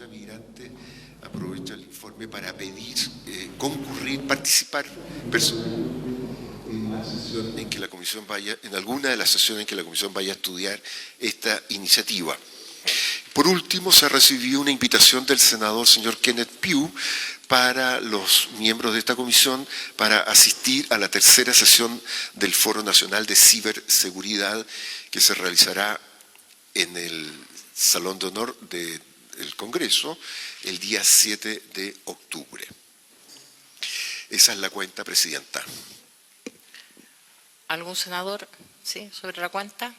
Junta Migrante aprovecha el informe para pedir concurrir, participar en la sesión en que la Comisión vaya, en alguna de las sesiones en que la Comisión vaya a estudiar esta iniciativa. Por último, se recibió una invitación del senador señor Kenneth Pugh para los miembros de esta comisión para asistir a la tercera sesión del Foro Nacional de Ciberseguridad que se realizará en el Salón de Honor del Congreso el día 7 de octubre. Esa es la cuenta, Presidenta. ¿Algún senador? ¿Sí? ¿Sobre la cuenta?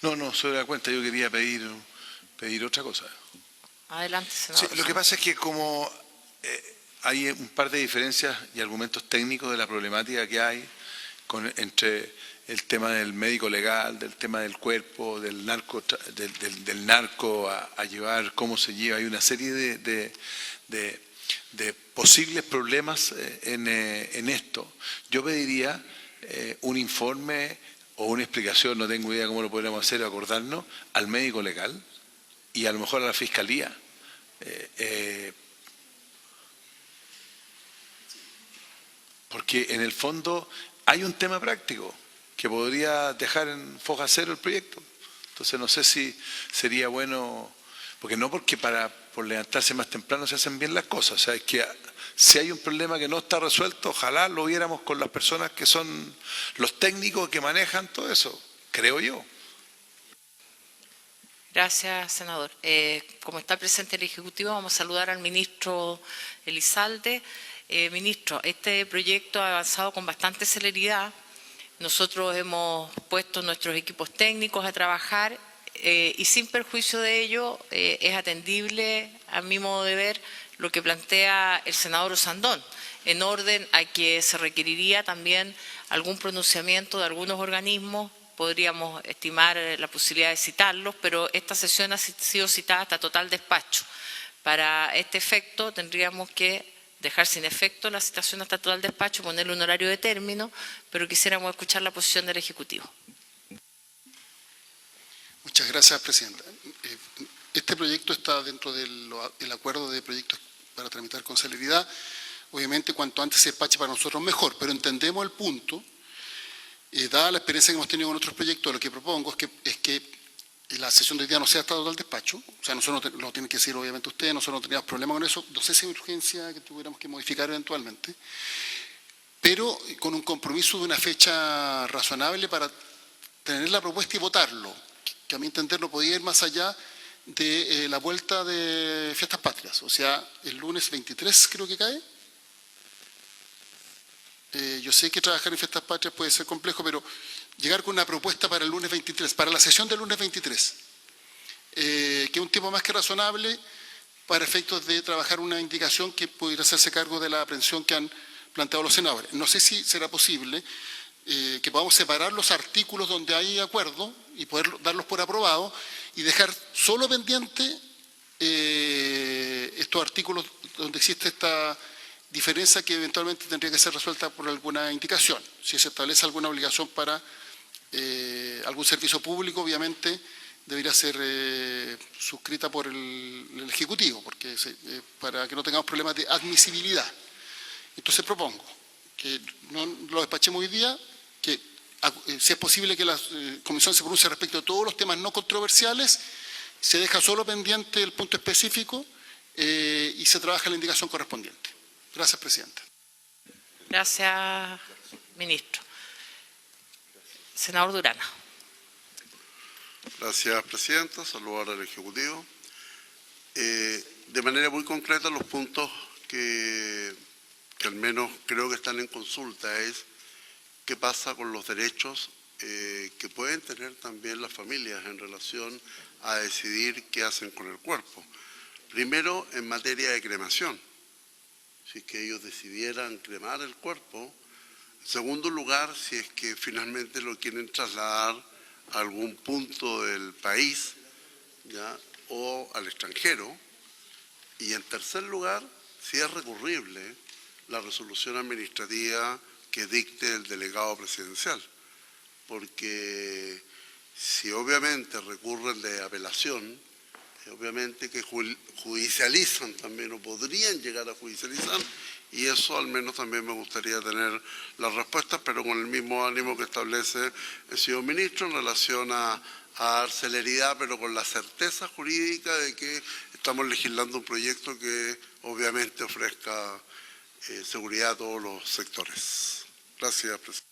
No, sobre la cuenta yo quería pedir otra cosa. Adelante, senador. Sí, lo que pasa es que como hay un par de diferencias y argumentos técnicos de la problemática que hay entre el tema del médico legal, del tema del cuerpo, del narco a llevar, cómo se lleva, hay una serie de posibles problemas en esto. Yo pediría un informe o una explicación, no tengo idea cómo lo podríamos hacer, acordarnos, al médico legal y a lo mejor a la Fiscalía. Porque en el fondo hay un tema práctico que podría dejar en foja cero el proyecto. Entonces no sé si sería bueno, porque por levantarse más temprano se hacen bien las cosas. O sea, es que si hay un problema que no está resuelto, ojalá lo viéramos con las personas que son los técnicos que manejan todo eso, creo yo. Gracias, senador. Como está presente el Ejecutivo, vamos a saludar al ministro Elizalde. Ministro, este proyecto ha avanzado con bastante celeridad. Nosotros hemos puesto nuestros equipos técnicos a trabajar y sin perjuicio de ello es atendible, a mi modo de ver, lo que plantea el senador Osandón, en orden a que se requeriría también algún pronunciamiento de algunos organismos. Podríamos estimar la posibilidad de citarlos, pero esta sesión ha sido citada hasta total despacho. Para este efecto tendríamos que dejar sin efecto la citación hasta total despacho, ponerle un horario de término, pero quisiéramos escuchar la posición del Ejecutivo. Muchas gracias, Presidenta. Este proyecto está dentro del acuerdo de proyectos para tramitar con celeridad. Obviamente, cuanto antes se despache para nosotros mejor, pero entendemos el punto. Dada la experiencia que hemos tenido con otros proyectos, lo que propongo es que la sesión de hoy día no sea hasta total despacho. O sea, nosotros lo tienen que decir obviamente ustedes, nosotros no teníamos problema con eso. No sé si hay urgencia que tuviéramos que modificar eventualmente. Pero con un compromiso de una fecha razonable para tener la propuesta y votarlo, que a mi entender no podía ir más allá de la vuelta de Fiestas Patrias. O sea, el lunes 23 creo que cae. Yo sé que trabajar en Fiestas Patrias puede ser complejo, pero llegar con una propuesta para el lunes 23, para la sesión del lunes 23, que es un tiempo más que razonable para efectos de trabajar una indicación que pudiera hacerse cargo de la aprehensión que han planteado los senadores. No sé si será posible que podamos separar los artículos donde hay acuerdo y poder darlos por aprobado y dejar solo pendiente estos artículos donde existe esta diferencia que eventualmente tendría que ser resuelta por alguna indicación. Si se establece alguna obligación para algún servicio público, obviamente debería ser suscrita por el Ejecutivo, porque para que no tengamos problemas de admisibilidad. Entonces propongo que no lo despachemos hoy día, que si es posible que la Comisión se pronuncie respecto a todos los temas no controversiales, se deja solo pendiente el punto específico y se trabaja la indicación correspondiente. Gracias, Presidenta. Gracias, ministro. Senador Durana. Gracias, Presidenta. Saludar al Ejecutivo. De manera muy concreta, los puntos que al menos creo que están en consulta es qué pasa con los derechos que pueden tener también las familias en relación a decidir qué hacen con el cuerpo. Primero, en materia de cremación. Si es que ellos decidieran cremar el cuerpo. En segundo lugar, si es que finalmente lo quieren trasladar a algún punto del país, ¿ya?, o al extranjero. Y en tercer lugar, si es recurrible la resolución administrativa que dicte el delegado presidencial. Porque si obviamente recurren de apelación, obviamente que judicializan también o podrían llegar a judicializar, y eso al menos también me gustaría tener las respuestas, pero con el mismo ánimo que establece el señor ministro en relación a dar celeridad, pero con la certeza jurídica de que estamos legislando un proyecto que obviamente ofrezca seguridad a todos los sectores. Gracias, presidente.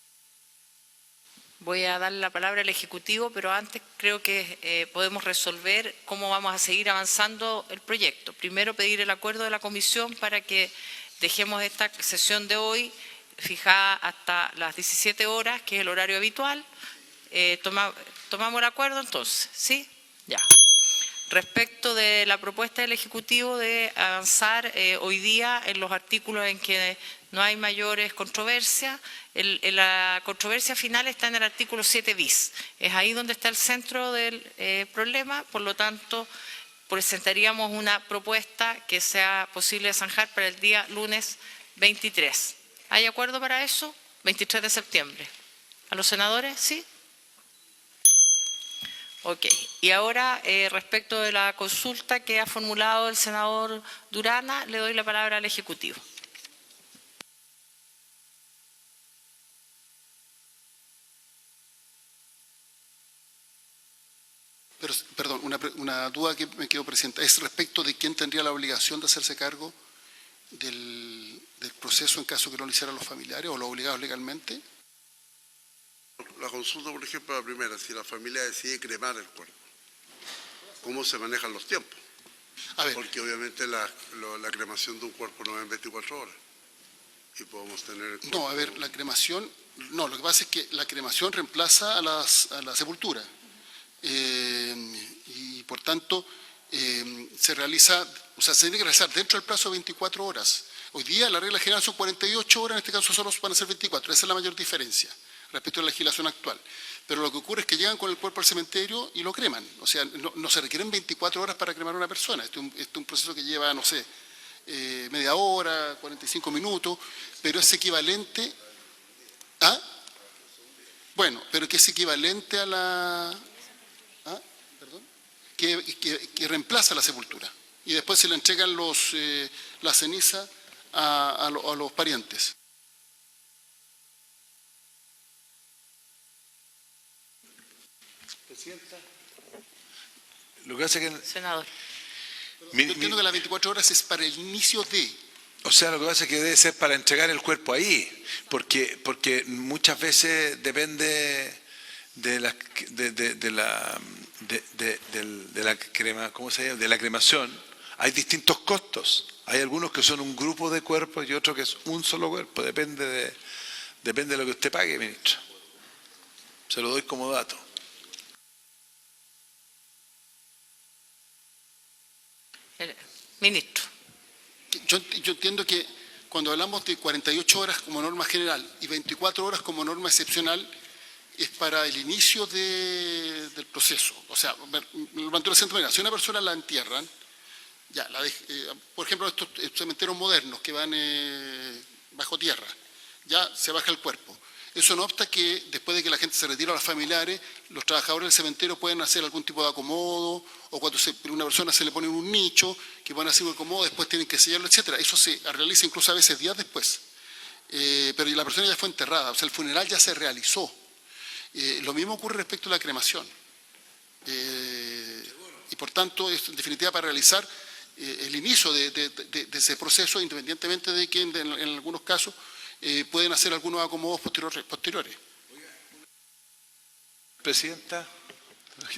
Voy a darle la palabra al Ejecutivo, pero antes creo que podemos resolver cómo vamos a seguir avanzando el proyecto. Primero, pedir el acuerdo de la comisión para que dejemos esta sesión de hoy fijada hasta las 17 horas, que es el horario habitual. ¿Tomamos el acuerdo entonces? ¿Sí? Ya. Respecto de la propuesta del Ejecutivo de avanzar hoy día en los artículos en que no hay mayores controversias, la controversia final está en el artículo 7 bis. Es ahí donde está el centro del problema, por lo tanto, presentaríamos una propuesta que sea posible zanjar para el día lunes 23. ¿Hay acuerdo para eso? 23 de septiembre. ¿A los senadores? ¿Sí? Ok. Y ahora, respecto de la consulta que ha formulado el senador Durana, le doy la palabra al Ejecutivo. Pero, perdón, una duda que me quedó presente. ¿Es respecto de quién tendría la obligación de hacerse cargo del proceso en caso que no lo hicieran los familiares o los obligados legalmente? La consulta, por ejemplo, la primera, si la familia decide cremar el cuerpo, ¿cómo se manejan los tiempos? A ver, Porque obviamente la cremación de un cuerpo no es en 24 horas. Y podemos tener el cuerpo. no, a ver, la cremación, no, lo que pasa es que la cremación reemplaza a la sepultura. Y por tanto, se realiza, o sea, se tiene que realizar dentro del plazo de 24 horas. Hoy día la regla general son 48 horas, en este caso solo van a ser 24. Esa es la mayor diferencia respecto a la legislación actual. Pero lo que ocurre es que llegan con el cuerpo al cementerio y lo creman. O sea, no se requieren 24 horas para cremar a una persona. Este es un proceso que lleva, no sé, media hora, 45 minutos, pero es equivalente a... Bueno, pero que es equivalente a la... ¿Perdón? Que reemplaza la sepultura. Y después se le entregan la ceniza a los parientes. Presidenta, lo que hace que... Senador. Yo entiendo que las 24 horas es para el inicio de... O sea, lo que pasa es que debe ser para entregar el cuerpo ahí, porque muchas veces depende de la cremación. Hay distintos costos. Hay algunos que son un grupo de cuerpos y otros que es un solo cuerpo. Depende de lo que usted pague, ministro. Se lo doy como dato. Ministro. Yo entiendo que cuando hablamos de 48 horas como norma general y 24 horas como norma excepcional, es para el inicio del proceso. O sea, lo planteo de la siguiente manera: si una persona la entierran, ya, por ejemplo, estos cementerios modernos que van bajo tierra, ya se baja el cuerpo. Eso no obsta que después de que la gente se retira a los familiares, los trabajadores del cementerio pueden hacer algún tipo de acomodo, o cuando a una persona se le pone en un nicho, que pueden hacer un acomodo, después tienen que sellarlo, etcétera. Eso se realiza incluso a veces días después. Pero la persona ya fue enterrada, o sea, el funeral ya se realizó. Lo mismo ocurre respecto a la cremación. Y por tanto, es en definitiva para realizar el inicio de ese proceso, independientemente de que en algunos casos pueden hacer algunos acomodos posteriores. Presidenta,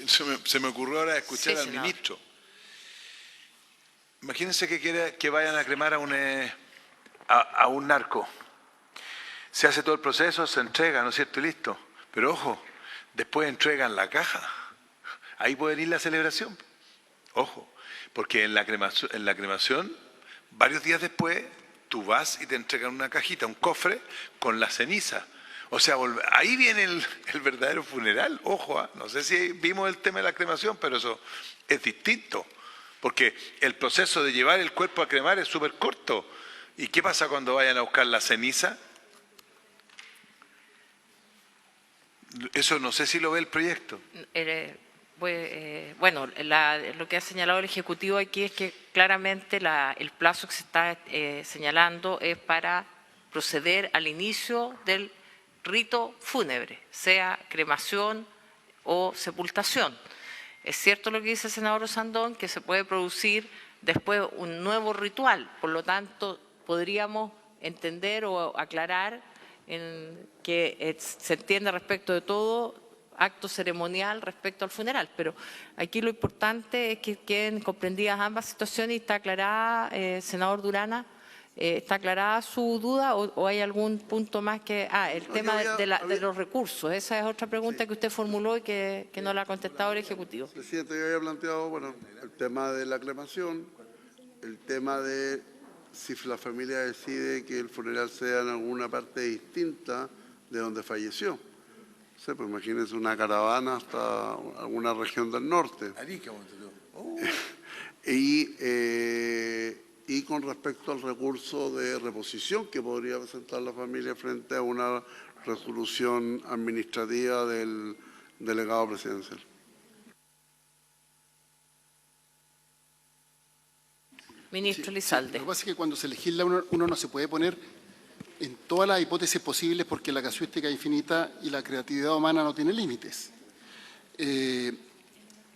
se me ocurrió ahora escuchar al ministro. Imagínense que vayan a cremar a un narco. Se hace todo el proceso, se entrega, ¿no es cierto? Y listo. Pero ojo, después entregan la caja. Ahí puede ir la celebración. Ojo, porque en la cremación, varios días después, tú vas y te entregan una cajita, un cofre con la ceniza. O sea, ahí viene el verdadero funeral. Ojo, no sé si vimos el tema de la cremación, pero eso es distinto. Porque el proceso de llevar el cuerpo a cremar es súper corto. ¿Y qué pasa cuando vayan a buscar la ceniza? Eso no sé si lo ve el proyecto. Bueno, lo que ha señalado el Ejecutivo aquí es que claramente el plazo que se está señalando es para proceder al inicio del rito fúnebre, sea cremación o sepultación. Es cierto lo que dice el senador Osandón, que se puede producir después un nuevo ritual, por lo tanto podríamos entender o aclarar que se entiende respecto de todo acto ceremonial respecto al funeral, pero aquí lo importante es que queden comprendidas ambas situaciones y está aclarada, senador Durana, ¿está aclarada su duda o hay algún punto más que...? El tema de los recursos, esa es otra pregunta que usted formuló y que no la ha contestado el Ejecutivo. Presidente, yo había planteado, bueno, el tema de la cremación, el tema de si la familia decide que el funeral sea en alguna parte distinta de donde falleció. No sé, pues imagínense una caravana hasta alguna región del norte. Arica, Y con respecto al recurso de reposición que podría presentar la familia frente a una resolución administrativa del delegado presidencial. Ministro Elizalde. Lo que pasa es que cuando se legisla uno no se puede poner en todas las hipótesis posibles porque la casuística es infinita y la creatividad humana no tiene límites.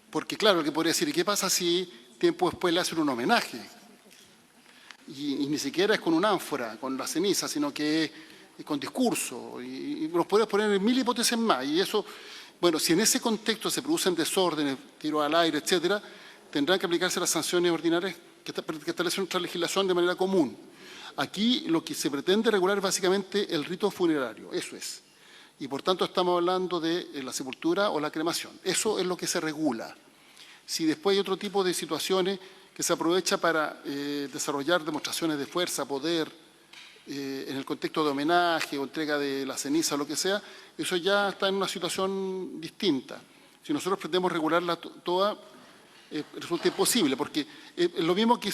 Porque claro, el que podría decir, ¿y qué pasa si tiempo después le hacen un homenaje? Y ni siquiera es con una ánfora, con la ceniza, sino que es con discurso. Y nos podemos poner en 1000 hipótesis más. Y eso, bueno, si en ese contexto se producen desórdenes, tiros al aire, etcétera, tendrán que aplicarse las sanciones ordinarias que establece nuestra legislación de manera común. Aquí lo que se pretende regular es básicamente el rito funerario, eso es. Y por tanto estamos hablando de la sepultura o la cremación. Eso es lo que se regula. Si después hay otro tipo de situaciones que se aprovecha para desarrollar demostraciones de fuerza, poder, en el contexto de homenaje o entrega de la ceniza o lo que sea, eso ya está en una situación distinta. Si nosotros pretendemos regularla toda, resulta imposible, porque es lo mismo que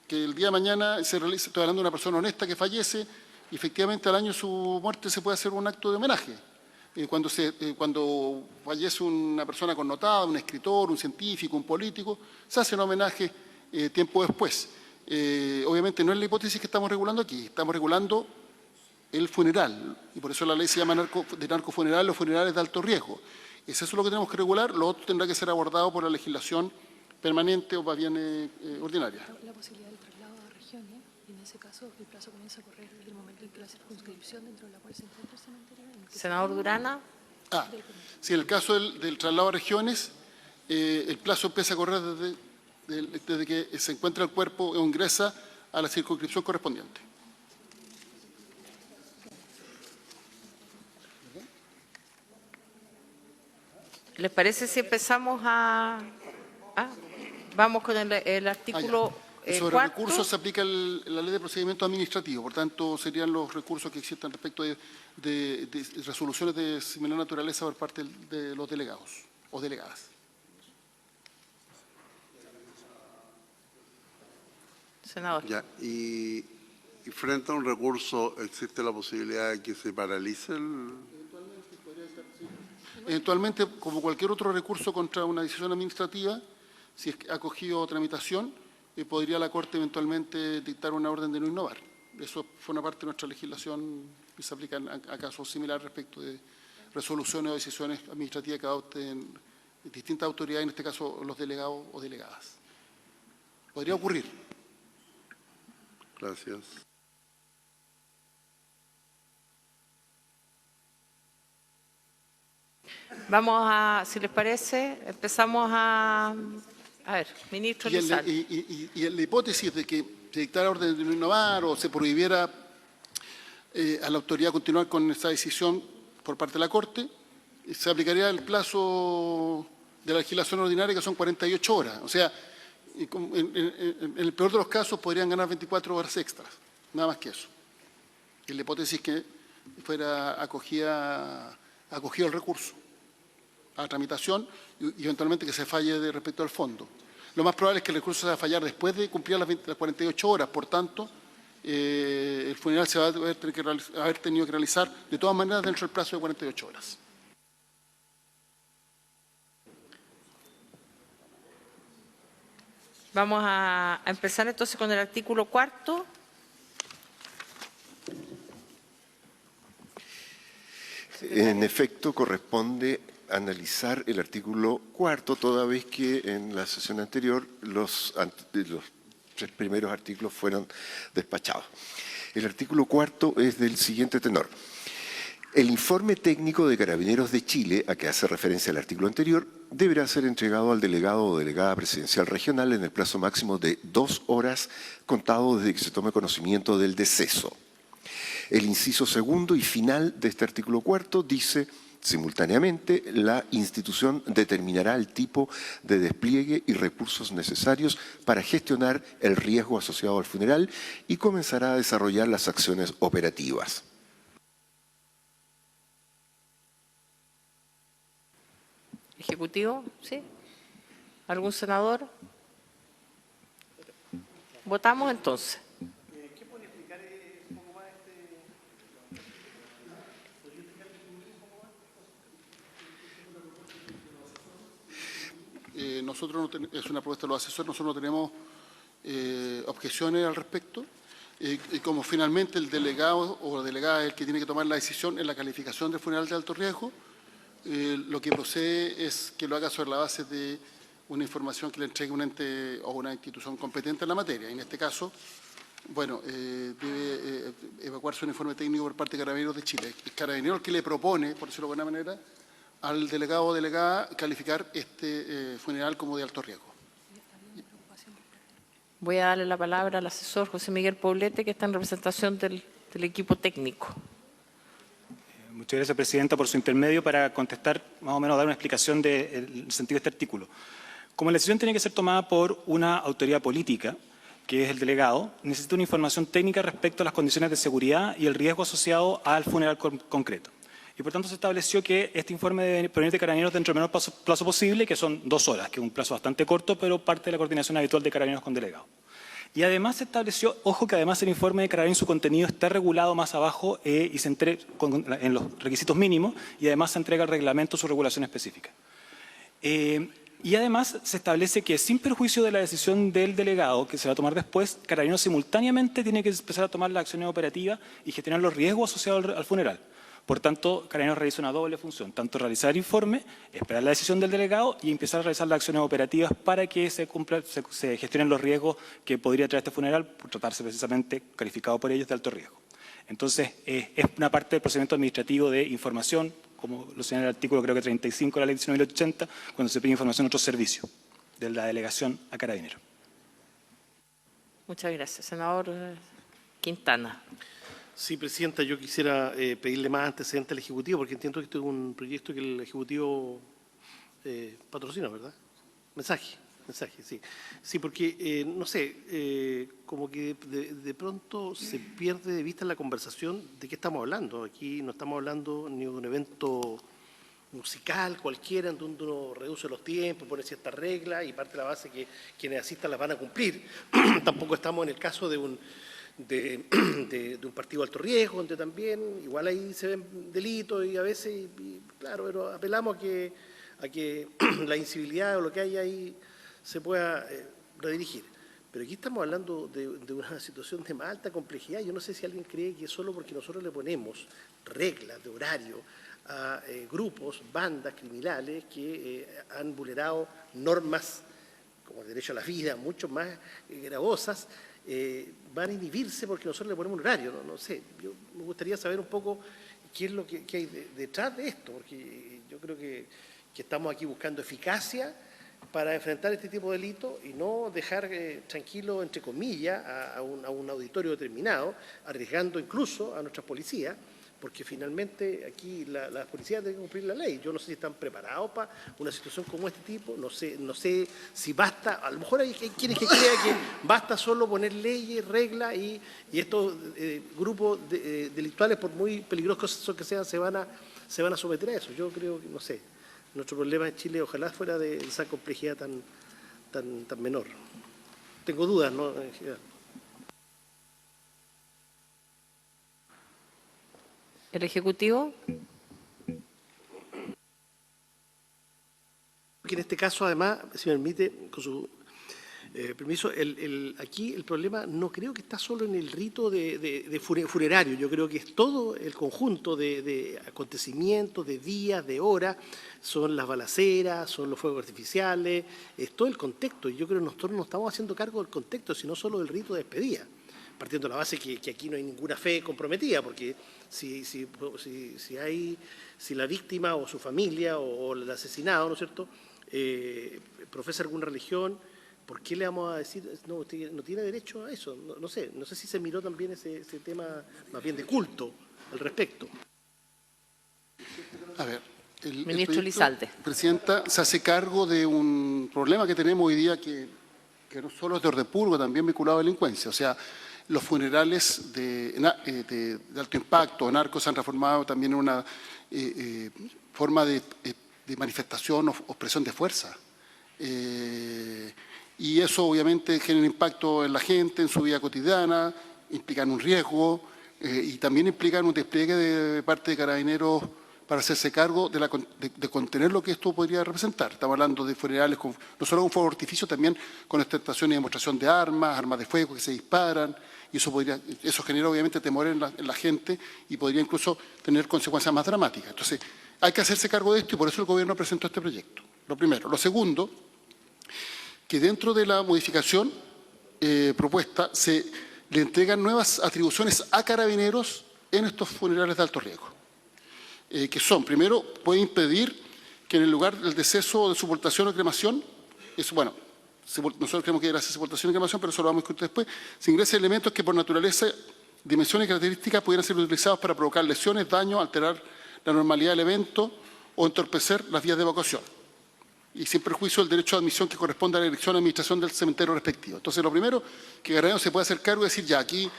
el día de mañana se realiza, estoy hablando de una persona honesta que fallece, y efectivamente al año de su muerte se puede hacer un acto de homenaje. Cuando fallece una persona connotada, un escritor, un científico, un político, se hace un homenaje tiempo después. Obviamente no es la hipótesis que estamos regulando aquí, estamos regulando el funeral, y por eso la ley se llama de narcofuneral o funerales de alto riesgo. Es eso lo que tenemos que regular, lo otro tendrá que ser abordado por la legislación permanente o más bien ordinaria. La posibilidad del traslado a regiones, y en ese caso el plazo comienza a correr desde el momento en que la circunscripción dentro de la cual se encuentra el cementerio. Senador Durana. Sí, en el caso del traslado a regiones, el plazo empieza a correr desde que se encuentra el cuerpo o ingresa a la circunscripción correspondiente. ¿Les parece si empezamos vamos con el artículo Sobre cuarto? recursos se aplica la ley de procedimiento administrativo, por tanto serían los recursos que existen respecto de resoluciones de similar naturaleza por parte de los delegados o delegadas. Senador. Ya, y frente a un recurso, ¿existe la posibilidad de que se paralice el...? Eventualmente, como cualquier otro recurso contra una decisión administrativa, si es acogido a tramitación, podría la Corte eventualmente dictar una orden de no innovar. Eso fue una parte de nuestra legislación que se aplica a casos similares respecto de resoluciones o decisiones administrativas que adopten distintas autoridades, en este caso los delegados o delegadas. Podría ocurrir. Gracias. Vamos si les parece, empezamos a ver, ministro Elizalde. Y en la hipótesis de que se dictara orden de no innovar o se prohibiera a la autoridad continuar con esta decisión por parte de la Corte, se aplicaría el plazo de la legislación ordinaria, que son 48 horas. O sea, en el peor de los casos podrían ganar 24 horas extras, nada más que eso. En la hipótesis que fuera acogido el recurso a tramitación y eventualmente que se falle respecto al fondo. Lo más probable es que el recurso se va a fallar después de cumplir las 48 horas, por tanto, el funeral se va a haber tenido que realizar de todas maneras dentro del plazo de 48 horas. Vamos a empezar entonces con el artículo 4. En efecto, corresponde analizar el artículo 4, toda vez que en la sesión anterior los 3 primeros artículos fueron despachados. El artículo 4 es del siguiente tenor. El informe técnico de Carabineros de Chile, a que hace referencia el artículo anterior, deberá ser entregado al delegado o delegada presidencial regional en el plazo máximo de 2 horas, contado desde que se tome conocimiento del deceso. El inciso segundo y final de este artículo 4 dice: simultáneamente, la institución determinará el tipo de despliegue y recursos necesarios para gestionar el riesgo asociado al funeral y comenzará a desarrollar las acciones operativas. Ejecutivo, ¿sí? ¿Algún senador? Votamos entonces. Nosotros no es una propuesta de los asesores, nosotros no tenemos objeciones al respecto. Y como finalmente el delegado o la delegada es el que tiene que tomar la decisión en la calificación del funeral de alto riesgo, lo que procede es que lo haga sobre la base de una información que le entregue un ente o una institución competente en la materia. En este caso, bueno, debe evacuarse un informe técnico por parte de Carabineros de Chile. El Carabinero el que le propone, por decirlo de alguna manera, al delegado o delegada calificar este funeral como de alto riesgo. Voy a darle la palabra al asesor José Miguel Poblete, que está en representación del equipo técnico. Muchas gracias, Presidenta, por su intermedio para contestar, más o menos dar una explicación del sentido de este artículo. Como la decisión tiene que ser tomada por una autoridad política, que es el delegado, necesita una información técnica respecto a las condiciones de seguridad y el riesgo asociado al funeral concreto. Y por tanto se estableció que este informe debe provenir de Carabineros dentro del menor plazo posible, que son 2 horas, que es un plazo bastante corto, pero parte de la coordinación habitual de Carabineros con delegados. Y además se estableció, ojo que además el informe de Carabineros, su contenido está regulado más abajo y se entrega en los requisitos mínimos, y además se entrega el reglamento su regulación específica. Y además se establece que sin perjuicio de la decisión del delegado, que se va a tomar después, Carabineros simultáneamente tiene que empezar a tomar las acciones operativas y gestionar los riesgos asociados al funeral. Por tanto, Carabineros realiza una doble función, tanto realizar el informe, esperar la decisión del delegado y empezar a realizar las acciones operativas para que se gestionen los riesgos que podría traer este funeral, por tratarse precisamente, calificado por ellos, de alto riesgo. Entonces, es una parte del procedimiento administrativo de información, como lo señala el artículo creo que 35 de la Ley 19.080, cuando se pide información a otro servicio de la delegación a Carabineros. Muchas gracias. Senador Quintana. Sí, Presidenta, yo quisiera pedirle más antecedentes al Ejecutivo, porque entiendo que este es un proyecto que el Ejecutivo patrocina, ¿verdad? Mensaje, sí. Sí, porque, no sé, como que de pronto se pierde de vista en la conversación de qué estamos hablando. Aquí no estamos hablando ni de un evento musical cualquiera, en donde uno reduce los tiempos, pone ciertas reglas y parte de la base que quienes asistan las van a cumplir. Tampoco estamos en el caso de un partido de alto riesgo, donde también igual ahí se ven delitos y a veces, claro, pero apelamos a que la incivilidad o lo que hay ahí se pueda redirigir. Pero aquí estamos hablando de una situación de más alta complejidad. Yo no sé si alguien cree que solo porque nosotros le ponemos reglas de horario a grupos, bandas criminales que han vulnerado normas como el derecho a la vida, mucho más gravosas, van a inhibirse porque nosotros le ponemos un horario. No sé, yo me gustaría saber un poco qué es lo que hay detrás de esto, porque yo creo que estamos aquí buscando eficacia para enfrentar este tipo de delitos y no dejar tranquilo, entre comillas, a un auditorio determinado, arriesgando incluso a nuestras policías, porque finalmente aquí las policías deben cumplir la ley. Yo no sé si están preparados para una situación como este tipo, no sé si basta, a lo mejor hay quienes que crean que basta solo poner leyes, reglas y estos grupos delictuales, por muy peligrosos que sean, se van a someter a eso. Yo creo que, no sé, nuestro problema en Chile ojalá fuera de esa complejidad tan menor. Tengo dudas, ¿no? ¿El Ejecutivo? Que en este caso, además, si me permite, con su Permiso, aquí el problema no creo que está solo en el rito de funerario, yo creo que es todo el conjunto de acontecimientos, de días, de horas, son las balaceras, son los fuegos artificiales, es todo el contexto. Y yo creo que nosotros no estamos haciendo cargo del contexto, sino solo del rito de despedida, partiendo de la base que aquí no hay ninguna fe comprometida, porque si la víctima o su familia o el asesinado, ¿no es cierto?, profesa alguna religión, ¿por qué le vamos a decir, no, usted no tiene derecho a eso? No sé si se miró también ese tema más bien de culto al respecto. A ver, Ministro Elizalde. Presidenta, se hace cargo de un problema que tenemos hoy día que no solo es de orden público, también vinculado a delincuencia. O sea, los funerales de alto impacto, narcos, se han transformado también en una forma de manifestación o expresión de fuerza. Y eso obviamente genera impacto en la gente, en su vida cotidiana, implican un riesgo y también implican un despliegue de parte de Carabineros para hacerse cargo de contener lo que esto podría representar. Estamos hablando de funerales no solo con fuego artificio, también con ostentación y demostración de armas de fuego que se disparan, y eso genera obviamente temor en la gente y podría incluso tener consecuencias más dramáticas. Entonces, hay que hacerse cargo de esto y por eso el Gobierno presentó este proyecto. Lo primero. Lo segundo, que dentro de la modificación propuesta se le entregan nuevas atribuciones a Carabineros en estos funerales de alto riesgo. Que son, primero, puede impedir que en el lugar del deceso de sepultación o cremación, nosotros creemos que era sepultación y cremación, pero eso lo vamos a discutir después, se ingresen elementos que por naturaleza, dimensiones y características pudieran ser utilizados para provocar lesiones, daños, alterar la normalidad del evento o entorpecer las vías de evacuación, y sin perjuicio del derecho de admisión que corresponde a la dirección o administración del cementerio respectivo. Entonces, lo primero, que Carabineros se puede hacer cargo y decir, ya, aquí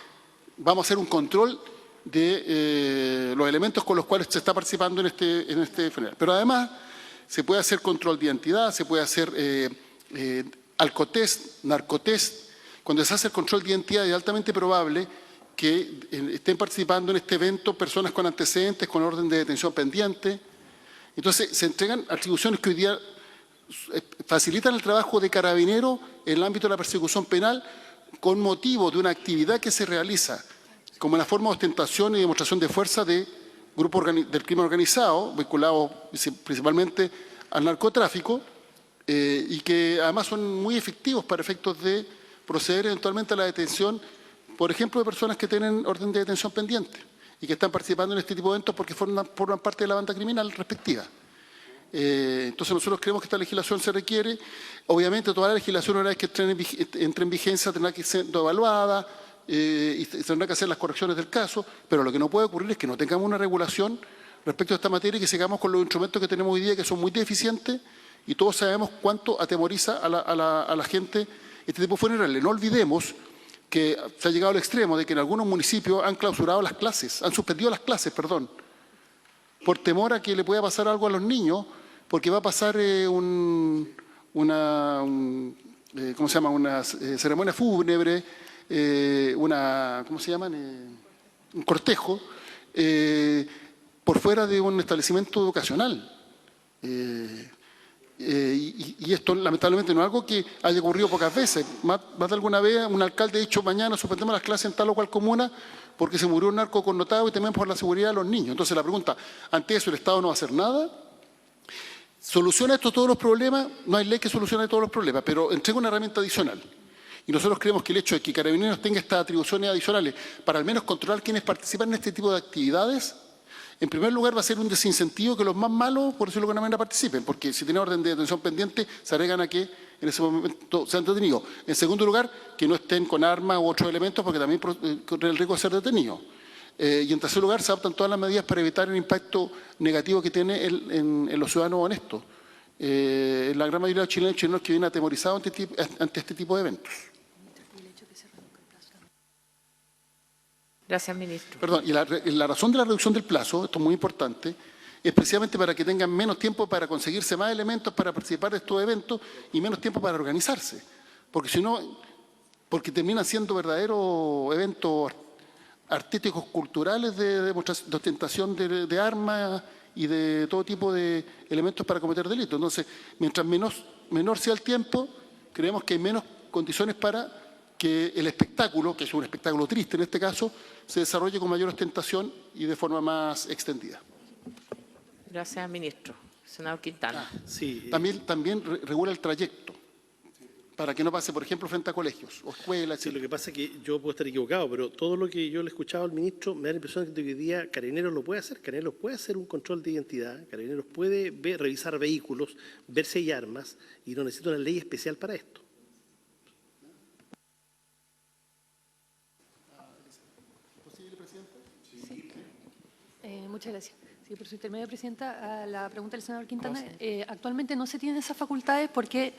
vamos a hacer un control de los elementos con los cuales se está participando en este funeral. Pero además, se puede hacer control de identidad, se puede hacer alcotest, narcotest. Cuando se hace el control de identidad es altamente probable que estén participando en este evento personas con antecedentes, con orden de detención pendiente. Entonces, se entregan atribuciones que hoy día facilitan el trabajo de Carabineros en el ámbito de la persecución penal con motivo de una actividad que se realiza como la forma de ostentación y demostración de fuerza de grupos del crimen organizado, vinculados principalmente al narcotráfico, y que además son muy efectivos para efectos de proceder eventualmente a la detención, por ejemplo, de personas que tienen orden de detención pendiente y que están participando en este tipo de eventos porque forman parte de la banda criminal respectiva. Entonces nosotros creemos que esta legislación se requiere. Obviamente toda la legislación, una vez que entre en vigencia, tendrá que ser evaluada y tendrá que hacer las correcciones del caso, pero lo que no puede ocurrir es que no tengamos una regulación respecto a esta materia y que sigamos con los instrumentos que tenemos hoy día, que son muy deficientes, y todos sabemos cuánto atemoriza a la gente este tipo de funerales. No olvidemos que se ha llegado al extremo de que en algunos municipios han clausurado las clases, han suspendido las clases, perdón, por temor a que le pueda pasar algo a los niños, porque va a pasar una ceremonia fúnebre, un cortejo, por fuera de un establecimiento educacional. Y esto lamentablemente no es algo que haya ocurrido pocas veces. Más de alguna vez un alcalde ha dicho, mañana suspendemos las clases en tal o cual comuna porque se murió un narco connotado y tememos por la seguridad de los niños. Entonces la pregunta, ante eso el Estado no va a hacer nada. ¿Soluciona esto todos los problemas? No hay ley que solucione todos los problemas, pero entrega una herramienta adicional. Y nosotros creemos que el hecho de que Carabineros tenga estas atribuciones adicionales para al menos controlar quienes participan en este tipo de actividades, en primer lugar va a ser un desincentivo que los más malos, por decirlo de alguna manera, participen, porque si tienen orden de detención pendiente, se agregan a que en ese momento sean detenidos. En segundo lugar, que no estén con armas u otros elementos, porque también corren el riesgo de ser detenidos. Y en tercer lugar, se adoptan todas las medidas para evitar el impacto negativo que tiene en los ciudadanos honestos. La gran mayoría de los chilenos y chilenos que vienen atemorizados ante este tipo de eventos. Gracias, ministro. Perdón, y la razón de la reducción del plazo, esto es muy importante, es precisamente para que tengan menos tiempo para conseguirse más elementos para participar de estos eventos y menos tiempo para organizarse. Porque si no, porque terminan siendo verdaderos eventos artísticos, culturales de ostentación de armas y de todo tipo de elementos para cometer delitos. Entonces, mientras menor sea el tiempo, creemos que hay menos condiciones para que el espectáculo, que es un espectáculo triste en este caso, se desarrolle con mayor ostentación y de forma más extendida. Gracias, ministro. Senador Quintana. Sí, También regula el trayecto, para que no pase, por ejemplo, frente a colegios o escuelas, sí, etc. lo que pasa es que yo puedo estar equivocado, pero todo lo que yo le he escuchado al ministro me da la impresión de que hoy día Carabineros lo puede hacer. Carabineros puede hacer un control de identidad, Carabineros puede revisar vehículos, ver si hay armas y no necesita una ley especial para esto. Muchas gracias. Sí, por su intermedio, Presidenta, a la pregunta del senador Quintana, actualmente no se tienen esas facultades porque,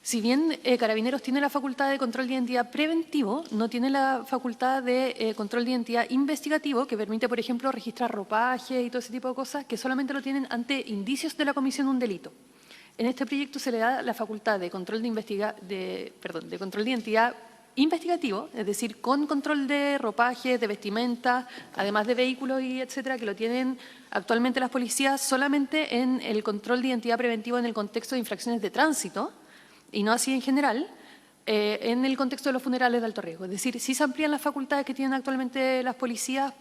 si bien Carabineros tiene la facultad de control de identidad preventivo, no tiene la facultad de control de identidad investigativo, que permite, por ejemplo, registrar ropaje y todo ese tipo de cosas, que solamente lo tienen ante indicios de la comisión de un delito. En este proyecto se le da la facultad de control de control de identidad investigativo, es decir, con control de ropaje, de vestimenta, además de vehículos y etcétera, que lo tienen actualmente las policías solamente en el control de identidad preventivo en el contexto de infracciones de tránsito, y no así en general, en el contexto de los funerales de alto riesgo. Es decir, sí se amplían las facultades que tienen actualmente las policías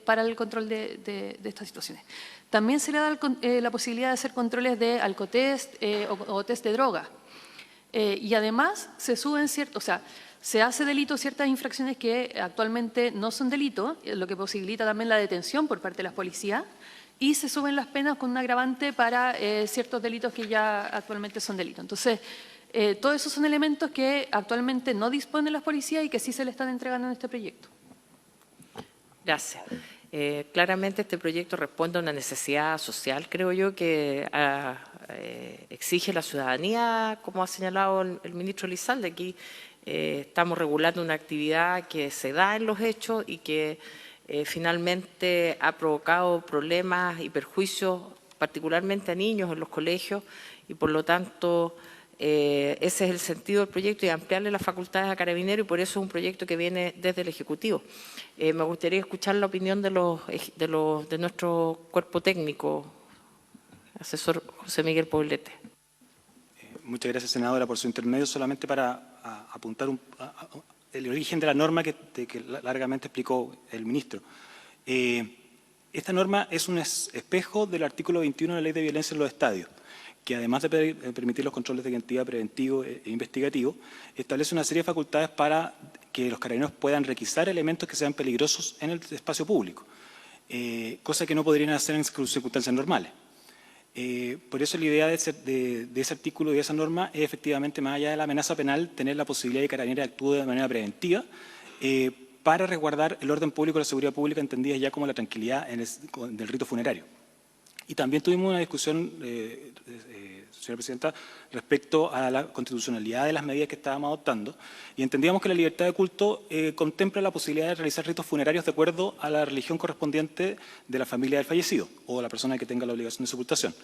para el control de estas situaciones. También se le da la posibilidad de hacer controles de alcotest o test de droga. Y además se suben se hace delito ciertas infracciones que actualmente no son delito, lo que posibilita también la detención por parte de las policías, y se suben las penas con un agravante para ciertos delitos que ya actualmente son delitos. Entonces, todos esos son elementos que actualmente no disponen las policías y que sí se le están entregando en este proyecto. Gracias. Claramente este proyecto responde a una necesidad social, creo yo, que exige la ciudadanía, como ha señalado el ministro Elizalde. Aquí estamos regulando una actividad que se da en los hechos y que finalmente ha provocado problemas y perjuicios, particularmente a niños en los colegios, y por lo tanto ese es el sentido del proyecto, y ampliarle las facultades a Carabineros, y por eso es un proyecto que viene desde el Ejecutivo. Me gustaría escuchar la opinión de nuestro cuerpo técnico, asesor José Miguel Poblete. Muchas gracias, senadora, por su intermedio. Solamente para apuntar el origen de la norma que largamente explicó el ministro. Esta norma es un espejo del artículo 21 de la Ley de Violencia en los Estadios, que además de permitir los controles de identidad preventivo e investigativo, establece una serie de facultades para que los carabineros puedan requisar elementos que sean peligrosos en el espacio público, cosa que no podrían hacer en circunstancias normales. Por eso la idea de ese artículo y de esa norma es efectivamente, más allá de la amenaza penal, tener la posibilidad de que Carabineros actúe de manera preventiva para resguardar el orden público y la seguridad pública, entendidas ya como la tranquilidad del rito funerario. Y también tuvimos una discusión, señora Presidenta, respecto a la constitucionalidad de las medidas que estábamos adoptando, y entendíamos que la libertad de culto contempla la posibilidad de realizar ritos funerarios de acuerdo a la religión correspondiente de la familia del fallecido o la persona que tenga la obligación de sepultación.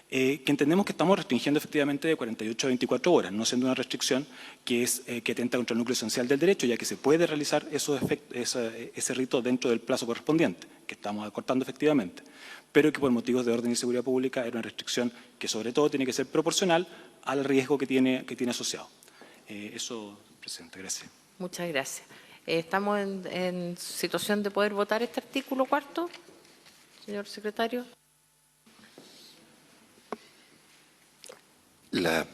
Que entendemos que estamos restringiendo efectivamente de 48 a 24 horas, no siendo una restricción que atenta contra el núcleo esencial del derecho, ya que se puede realizar ese rito dentro del plazo correspondiente, que estamos acortando efectivamente, pero que por motivos de orden y seguridad pública era una restricción que sobre todo tiene que ser proporcional al riesgo que tiene asociado. Eso, Presidenta, gracias. Muchas gracias. ¿Estamos en situación de poder votar este artículo cuarto, señor secretario? La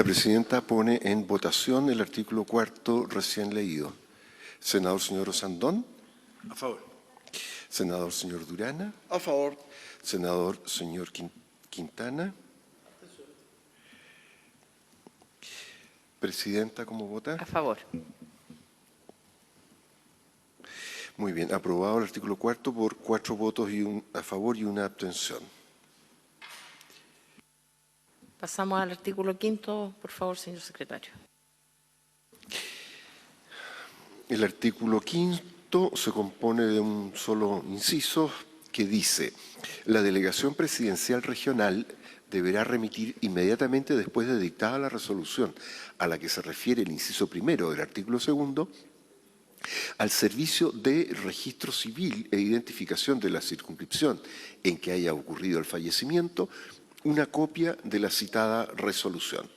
Presidenta pone en votación el artículo cuarto recién leído. Senador señor Osandón. A favor. Senador señor Durana. A favor. Senador señor Quintana. Presidenta, ¿cómo vota? A favor. Muy bien, aprobado el artículo cuarto por 4 votos a favor y 1 abstención. Pasamos al artículo quinto, por favor, señor secretario. El artículo quinto se compone de un solo inciso que dice: la delegación presidencial regional deberá remitir inmediatamente después de dictada la resolución a la que se refiere el inciso primero del artículo segundo al Servicio de Registro Civil e Identificación de la circunscripción en que haya ocurrido el fallecimiento una copia de la citada resolución.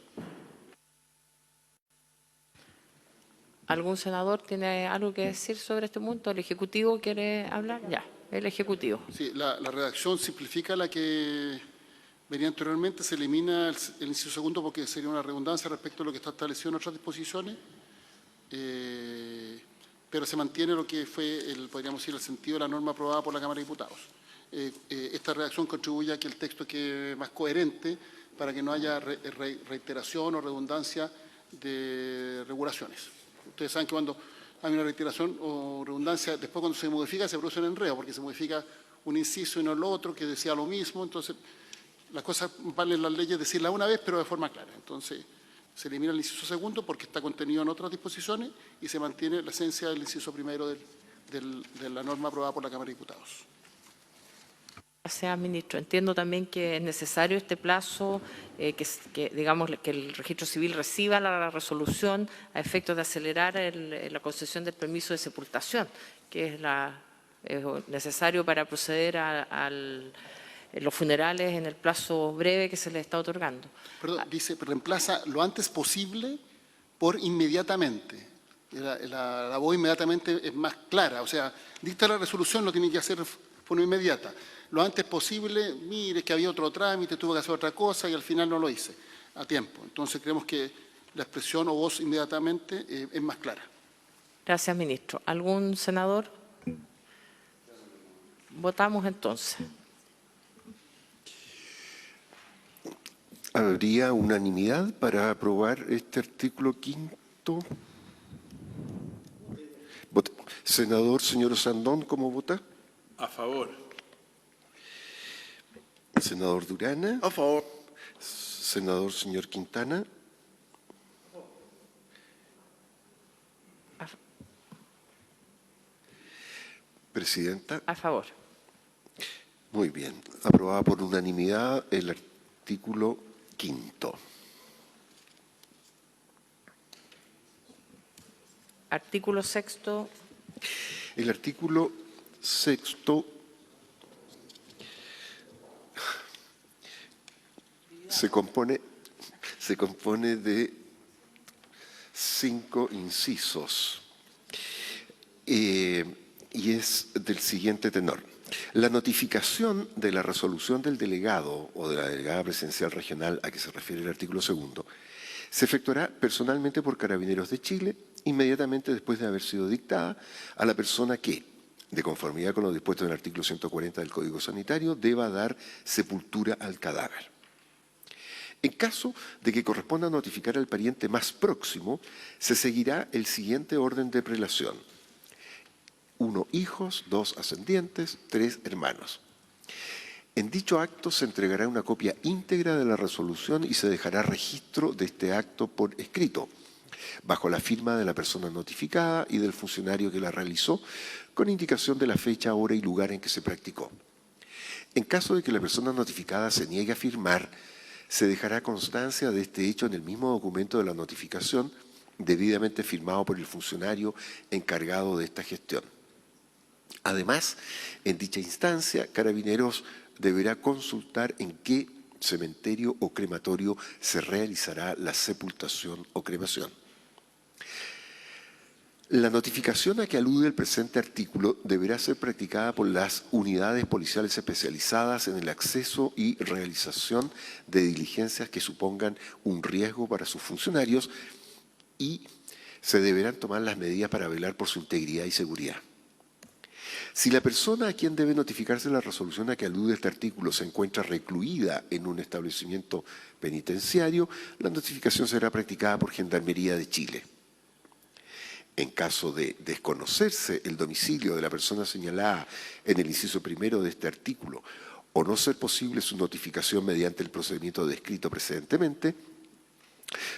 ¿Algún senador tiene algo que decir sobre este punto? ¿El Ejecutivo quiere hablar? Ya, el Ejecutivo. Sí, la redacción simplifica la que venía anteriormente, se elimina el inciso segundo porque sería una redundancia respecto a lo que está establecido en otras disposiciones, pero se mantiene lo que fue, podríamos decir, el sentido de la norma aprobada por la Cámara de Diputados. Esta redacción contribuye a que el texto quede más coherente para que no haya reiteración o redundancia de regulaciones. Ustedes saben que cuando hay una reiteración o redundancia, después cuando se modifica se produce un enredo, porque se modifica un inciso y no el otro, que decía lo mismo. Entonces, las cosas valen las leyes decirlas una vez, pero de forma clara. Entonces, se elimina el inciso segundo porque está contenido en otras disposiciones y se mantiene la esencia del inciso primero de la norma aprobada por la Cámara de Diputados. Gracias, ministro. Entiendo también que es necesario este plazo, digamos, que el registro civil reciba la resolución a efectos de acelerar la concesión del permiso de sepultación, que es necesario para proceder a los funerales en el plazo breve que se le está otorgando. Perdón, dice, reemplaza lo antes posible por inmediatamente. La voz inmediatamente es más clara, o sea, dicta la resolución, lo tiene que hacer de forma inmediata. Lo antes posible, mire que había otro trámite, tuve que hacer otra cosa y al final no lo hice a tiempo. Entonces creemos que la expresión o voz inmediatamente es más clara. Gracias, ministro. ¿Algún senador? Votamos entonces. ¿Habría unanimidad para aprobar este artículo 5º? Senador, señor Osandón, ¿cómo vota? A favor. Senador Durana. A favor. Senador, señor Quintana. Presidenta. A favor. Muy bien. Aprobada por unanimidad el artículo 5º. Artículo 6º. El artículo 6º se compone de 5 incisos y es del siguiente tenor. La notificación de la resolución del delegado o de la delegada presidencial regional a que se refiere el artículo 2 se efectuará personalmente por Carabineros de Chile inmediatamente después de haber sido dictada a la persona que, de conformidad con lo dispuesto en el artículo 140 del Código Sanitario, deba dar sepultura al cadáver. En caso de que corresponda notificar al pariente más próximo, se seguirá el siguiente orden de prelación. 1 hijos, 2 ascendientes, 3 hermanos. En dicho acto se entregará una copia íntegra de la resolución y se dejará registro de este acto por escrito, bajo la firma de la persona notificada y del funcionario que la realizó, con indicación de la fecha, hora y lugar en que se practicó. En caso de que la persona notificada se niegue a firmar, se dejará constancia de este hecho en el mismo documento de la notificación, debidamente firmado por el funcionario encargado de esta gestión. Además, en dicha instancia, Carabineros deberá consultar en qué cementerio o crematorio se realizará la sepultación o cremación. La notificación a que alude el presente artículo deberá ser practicada por las unidades policiales especializadas en el acceso y realización de diligencias que supongan un riesgo para sus funcionarios y se deberán tomar las medidas para velar por su integridad y seguridad. Si la persona a quien debe notificarse la resolución a que alude este artículo se encuentra recluida en un establecimiento penitenciario, la notificación será practicada por Gendarmería de Chile. En caso de desconocerse el domicilio de la persona señalada en el inciso primero de este artículo o no ser posible su notificación mediante el procedimiento descrito precedentemente,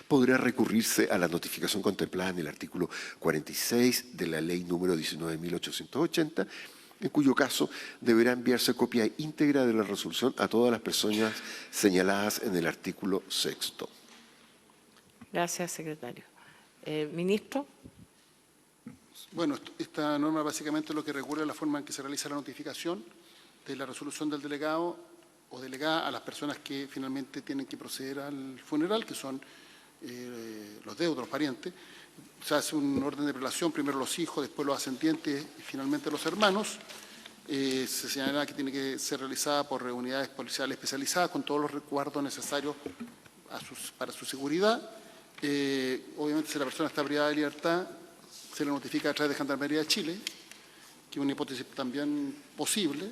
podrá recurrirse a la notificación contemplada en el artículo 46 de la Ley número 19.880, en cuyo caso deberá enviarse copia íntegra de la resolución a todas las personas señaladas en el artículo 6. Gracias, secretario. Ministro. Bueno, esta norma básicamente lo que regula es la forma en que se realiza la notificación de la resolución del delegado o delegada a las personas que finalmente tienen que proceder al funeral, que son los deudos, los parientes. Se hace un orden de prelación, primero los hijos, después los ascendientes y finalmente los hermanos. Se señala que tiene que ser realizada por unidades policiales especializadas con todos los resguardos necesarios para su seguridad. Obviamente, si la persona está privada de libertad, se le notifica a través de Gendarmería de Chile, que es una hipótesis también posible,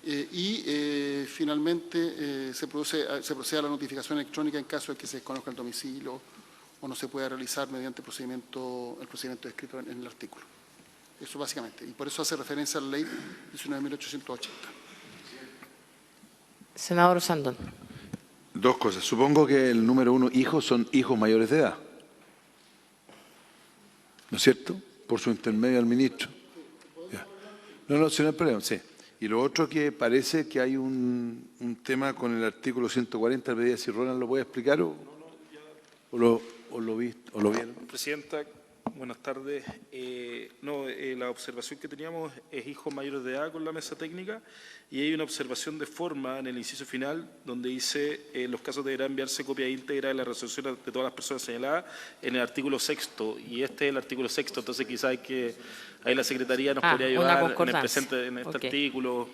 y finalmente se procede a la notificación electrónica en caso de que se desconozca el domicilio o no se pueda realizar mediante el procedimiento descrito en el artículo. Eso básicamente, y por eso hace referencia a la ley 19.880. Senador Sandón. Dos cosas. Supongo que el número 1, hijos, son hijos mayores de edad. ¿No es cierto? Por su intermedio al ministro. Ya. No, si no hay problema, sí. Y lo otro, que parece que hay un tema con el artículo 140, me diría si Roland lo puede explicar o lo vieron. Presidenta, buenas tardes. La observación que teníamos es hijos mayores de edad con la mesa técnica, y hay una observación de forma en el inciso final donde dice en los casos deberá enviarse copia íntegra de la resolución de todas las personas señaladas en el artículo 6º, y este es el artículo 6º, entonces quizás hay que ahí la Secretaría nos podría ayudar en este artículo.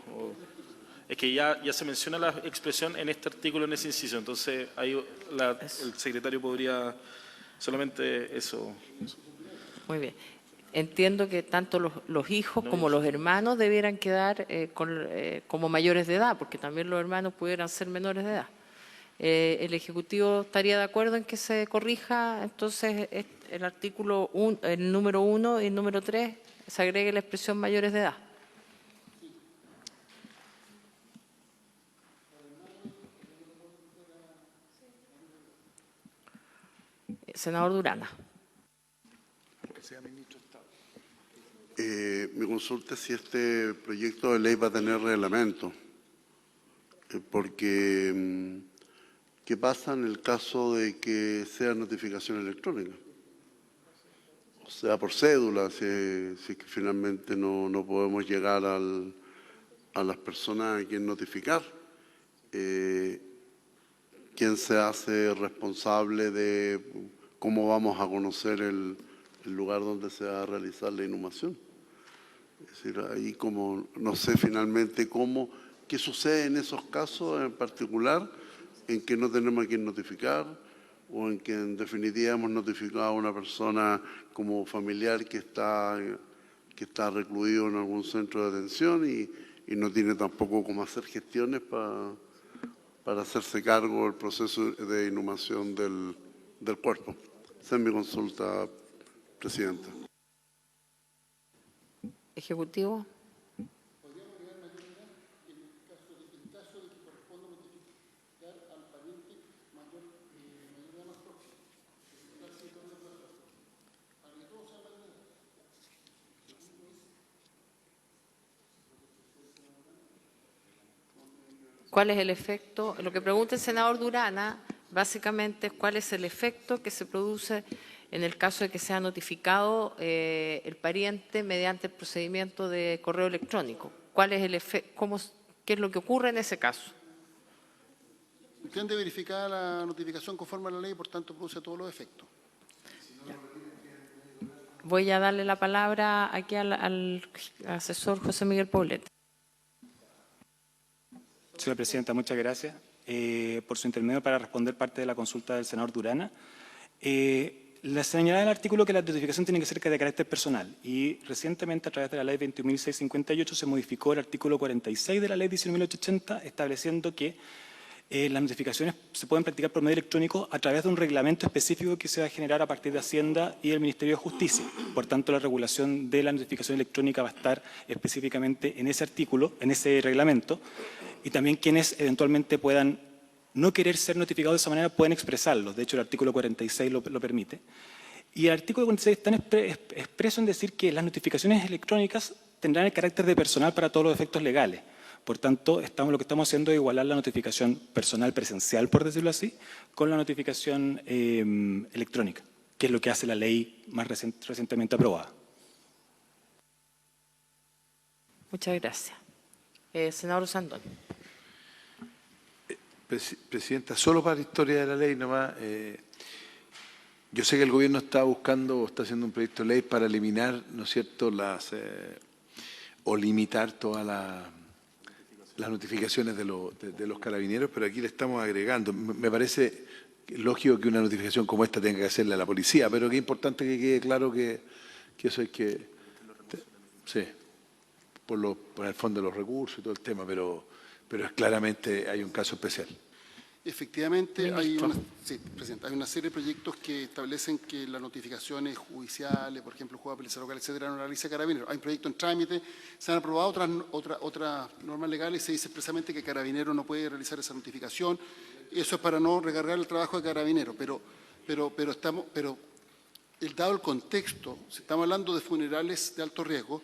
Es que ya se menciona la expresión en este artículo, en ese inciso, entonces ahí el secretario podría solamente eso. Muy bien. Entiendo que tanto los hijos como los hermanos debieran quedar como mayores de edad, porque también los hermanos pudieran ser menores de edad. ¿El Ejecutivo estaría de acuerdo en que se corrija entonces el artículo, el número 1 y el número 3, se agregue la expresión mayores de edad? Senador Durana. Mi consulta es si este proyecto de ley va a tener reglamento, porque ¿qué pasa en el caso de que sea notificación electrónica? O sea, por cédula, si que finalmente no podemos llegar a las personas a quien notificar. ¿Quién se hace responsable de cómo vamos a conocer el lugar donde se va a realizar la inhumación? Es decir, ahí como no sé finalmente qué sucede en esos casos en particular, en que no tenemos a quien notificar, o en que en definitiva hemos notificado a una persona como familiar que está recluido en algún centro de detención y no tiene tampoco cómo hacer gestiones para hacerse cargo del proceso de inhumación del cuerpo. Esa es mi consulta, Presidenta. Ejecutivo. ¿Cuál es el efecto? Lo que pregunta el senador Durana básicamente es cuál es el efecto que se produce en el caso de que sea notificado el pariente mediante el procedimiento de correo electrónico. ¿Cuál es el efecto? ¿Qué es lo que ocurre en ese caso? Tiende a verificar la notificación conforme a la ley y por tanto produce todos los efectos. Voy a darle la palabra aquí al asesor José Miguel Poblete. Señora Presidenta, muchas gracias por su intermedio para responder parte de la consulta del senador Durana. La señalaba en el artículo que la notificación tiene que ser de carácter personal y recientemente a través de la ley 21.658 se modificó el artículo 46 de la ley 19.880 estableciendo que las notificaciones se pueden practicar por medio electrónico a través de un reglamento específico que se va a generar a partir de Hacienda y el Ministerio de Justicia. Por tanto, la regulación de la notificación electrónica va a estar específicamente en ese artículo, en ese reglamento, y también quienes eventualmente puedan no querer ser notificados de esa manera pueden expresarlo. De hecho, el artículo 46 lo permite. Y el artículo 46 está expreso en decir que las notificaciones electrónicas tendrán el carácter de personal para todos los efectos legales. Por tanto, lo que estamos haciendo es igualar la notificación personal presencial, por decirlo así, con la notificación electrónica, que es lo que hace la ley más recientemente aprobada. Muchas gracias. Senador Sandón. Presidenta, solo para la historia de la ley nomás. Yo sé que el gobierno está buscando o está haciendo un proyecto de ley para eliminar, ¿no es cierto?, o limitar todas las notificaciones de los carabineros, pero aquí le estamos agregando. Me parece lógico que una notificación como esta tenga que hacerle a la policía, pero que es importante que quede claro que eso hay que... Sí, por el fondo de los recursos y todo el tema, pero claramente hay un caso especial. Efectivamente, Presidenta, hay una serie de proyectos que establecen que las notificaciones judiciales, por ejemplo, juego de policía local, etcétera, no la realiza Carabineros. Hay un proyecto en trámite, se han aprobado otras normas legales y se dice expresamente que Carabineros no puede realizar esa notificación. Eso es para no recargar el trabajo de Carabineros, pero dado el contexto, si estamos hablando de funerales de alto riesgo,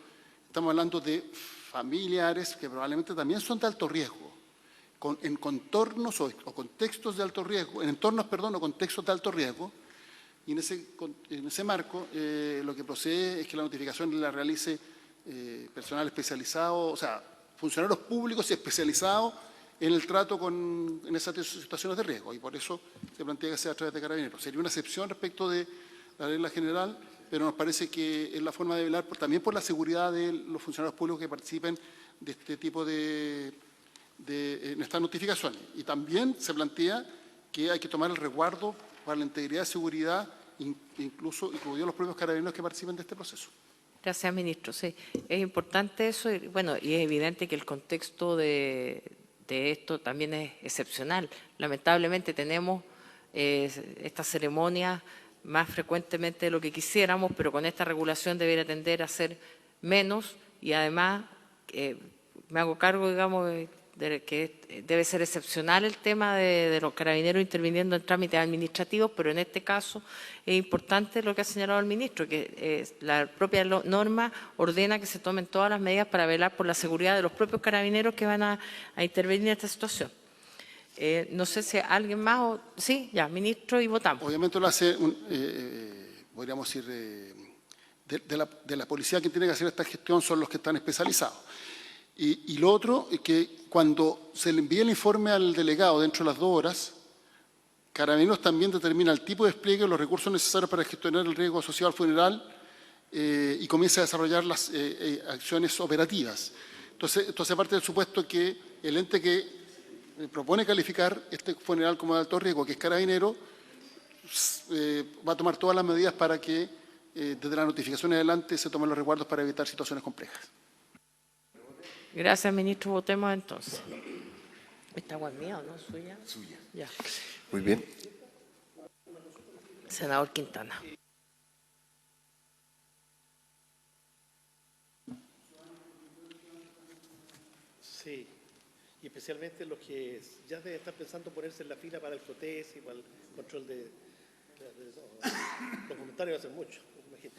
estamos hablando de familiares que probablemente también son de alto riesgo, en contornos o contextos de alto riesgo, en entornos, perdón, o contextos de alto riesgo, y en ese marco lo que procede es que la notificación la realice personal especializado, o sea, funcionarios públicos y especializados en el trato en esas situaciones de riesgo, y por eso se plantea que sea a través de Carabineros. Sería una excepción respecto de la regla general, pero nos parece que es la forma de velar también por la seguridad de los funcionarios públicos que participen de este tipo en estas notificaciones. Y también se plantea que hay que tomar el resguardo para la integridad y seguridad, incluso incluidos los propios carabineros que participen de este proceso. Gracias, ministro. Sí, es importante eso. Y, bueno, y es evidente que el contexto de esto también es excepcional. Lamentablemente tenemos estas ceremonias más frecuentemente de lo que quisiéramos, pero con esta regulación debería tender a ser menos y además me hago cargo, digamos, de que debe ser excepcional el tema de los carabineros interviniendo en trámites administrativos, pero en este caso es importante lo que ha señalado el ministro, que la propia norma ordena que se tomen todas las medidas para velar por la seguridad de los propios carabineros que van a intervenir en esta situación. No sé si alguien más o... Sí, ya, ministro, y votamos. Obviamente lo hace, podríamos decir, de la policía que tiene que hacer esta gestión son los que están especializados. Y lo otro es que cuando se le envía el informe al delegado dentro de las 2 horas, Carabineros también determina el tipo de despliegue, los recursos necesarios para gestionar el riesgo asociado al funeral y comienza a desarrollar las acciones operativas. Entonces parte del supuesto que el ente que propone calificar este funeral como de alto riesgo, que es Carabinero, va a tomar todas las medidas para que desde la notificación en adelante se tomen los resguardos para evitar situaciones complejas. Gracias, ministro. Votemos entonces. ¿Esta agua es mía o no? ¿Suya? Suya. Ya. Muy bien. Senador Quintana. Sí, y especialmente los que ya deben estar pensando ponerse en la fila para el COTES y para el control de los comentarios hacen mucho, imagino.